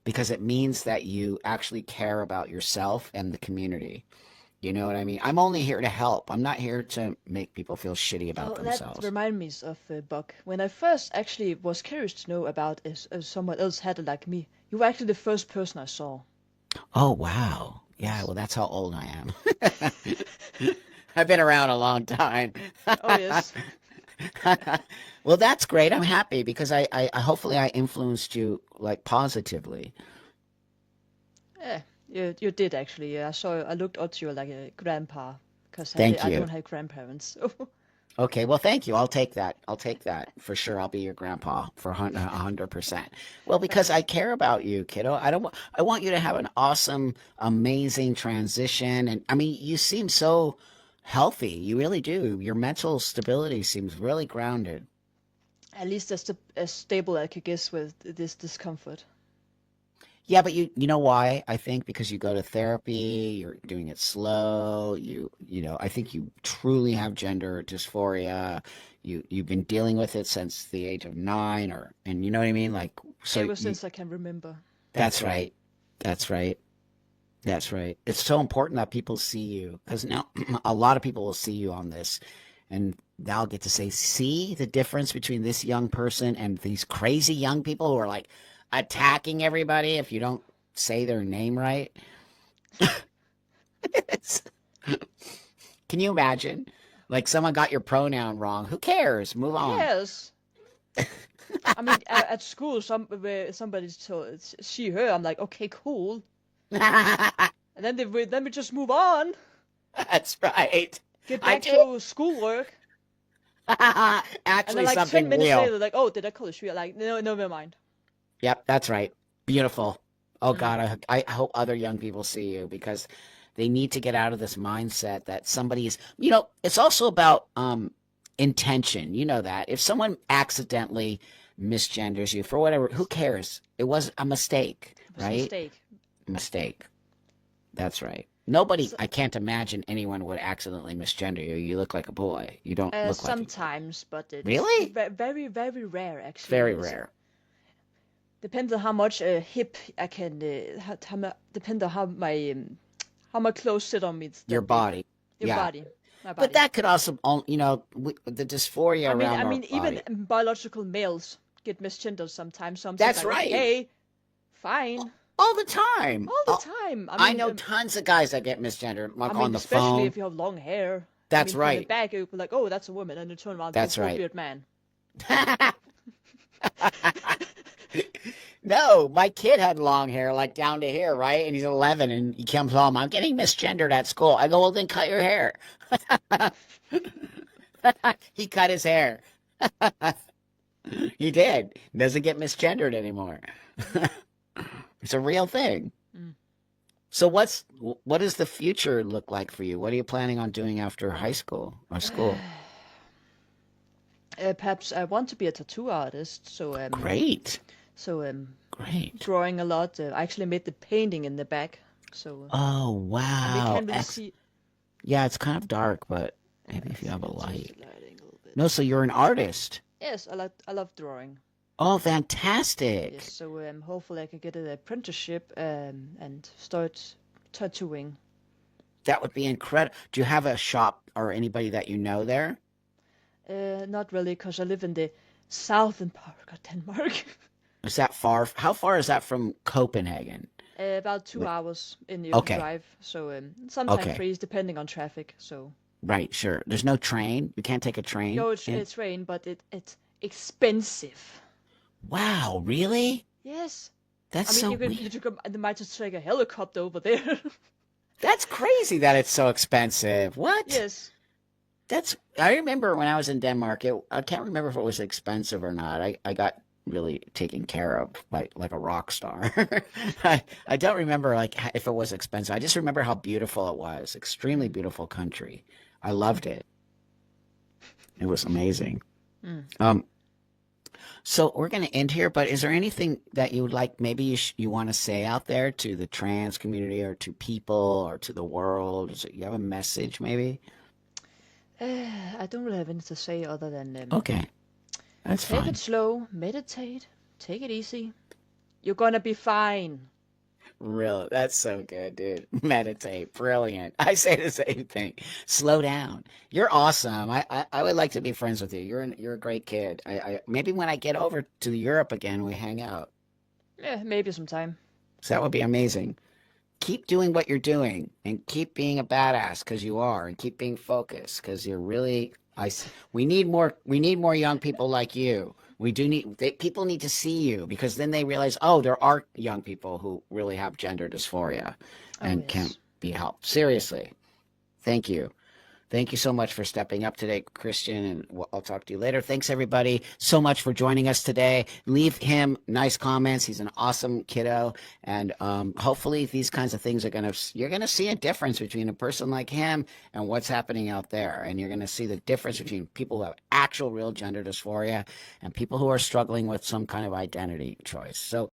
because it means that you actually care about yourself and the community. You know what I mean? I'm only here to help. I'm not here to make people feel shitty about themselves. That reminds me of Buck. When I first actually was curious to know about if someone else had it like me, you were actually the first person I saw. Oh, wow. Yeah, well, that's how old I am. I've been around a long time. Oh, yes. Well, that's great. I'm happy because I hopefully I influenced you like positively. Yeah, you did actually. I looked up to you like a grandpa, because I don't have grandparents. Okay, well, thank you. I'll take that. I'll take that for sure. I'll be your grandpa for 100%. Well, because I care about you, kiddo. I want you to have an awesome, amazing transition. And I mean, you seem so healthy. You really do. Your mental stability seems really grounded. At least as stable as I could guess with this discomfort. Yeah, but you know why? I think because you go to therapy, you're doing it slow. You know, I think you truly have gender dysphoria. You've been dealing with it since the age of 9, and you know what I mean? Like, so ever since I can remember. That's right. That's right. That's right. It's so important that people see you, because now a lot of people will see you on this, and they'll get to say, see the difference between this young person and these crazy young people who are like attacking everybody if you don't say their name right. Can you imagine? Like, someone got your pronoun wrong. Who cares? Move on. Yes. I mean, at school, somebody told she, her. I'm like, okay, cool. And then we just move on. That's right. Get back to schoolwork. Actually, and then, like, something 10 minutes real. later, like, oh, did I call you sweet? Like, no, never mind. Yep, that's right. Beautiful. Oh, God, I hope other young people see you, because they need to get out of this mindset that somebody's, you know, it's also about intention. You know that. If someone accidentally misgenders you for whatever, who cares? It was a mistake, right? It was a mistake. mistake. That's right. Nobody, I can't imagine anyone would accidentally misgender you. You look like a boy. You don't look like sometimes, but it's Really? very, very rare, actually. Very rare. Depends on how much hip I can. Depends on how my clothes sit on me. Your body. Your Yeah. body. My body. But that could also, the dysphoria around our even body. biological males get misgendered sometimes. So I'm That's like, right. Hey, fine. All the time. All the time. I know tons of guys that get misgendered, like on the especially phone. if you have long hair. That's From right. the back, it would be like, oh, that's a woman, and you turn around, That's it's a right. beard man. No, my kid had long hair, like down to here, right? And he's 11, and he comes home. I'm getting misgendered at school. I go, well, then cut your hair. He cut his hair. He did. Doesn't get misgendered anymore. It's a real thing. So what does the future look like for you? What are you planning on doing after high school or school? Perhaps I want to be a tattoo artist. So Great. So great. Drawing a lot. I actually made the painting in the back. So. Oh wow. We can't really see. Yeah, it's kind of dark, but maybe if you have a light. No, so you're an artist. Yes, I love drawing. Oh, fantastic. Yes, so hopefully I can get an apprenticeship and start tattooing. That would be incredible. Do you have a shop or anybody that you know there? Not really, because I live in the southern part of Denmark. Is that far? How far is that from Copenhagen? About 2 hours in the Okay. drive. So sometimes Okay. 3, depending on traffic. So. Right, sure. There's no train. You can't take a train. No, it's rain, but it's expensive. Wow, really? Yes. That's so weird. They might just take a helicopter over there. That's crazy that it's so expensive. What? Yes. I remember when I was in Denmark, I can't remember if it was expensive or not. I got really taken care of by like a rock star. I don't remember like if it was expensive. I just remember how beautiful it was. Extremely beautiful country. I loved it. It was amazing. So we're going to end here, but is there anything that you would like, maybe you want to say out there to the trans community or to people or to the world? You have a message maybe? I don't really have anything to say other than Okay, that's take fine. it slow, meditate, take it easy. You're gonna be fine. Really, that's so good, dude. Meditate, brilliant. I say the same thing. Slow down. You're awesome. I would like to be friends with you. You're a great kid. I maybe when I get over to Europe again, we hang out. Yeah, maybe sometime. So that would be amazing. Keep doing what you're doing and keep being a badass because you are, and keep being focused because you're really. We need more young people like you. We do people need to see you because then they realize, oh, there are young people who really have gender dysphoria and can't be helped. Seriously. Thank you. Thank you so much for stepping up today, Christian, and I'll talk to you later. Thanks, everybody, so much for joining us today. Leave him nice comments. He's an awesome kiddo, and hopefully these kinds of things you're going to see a difference between a person like him and what's happening out there, and you're going to see the difference between people who have actual real gender dysphoria and people who are struggling with some kind of identity choice. So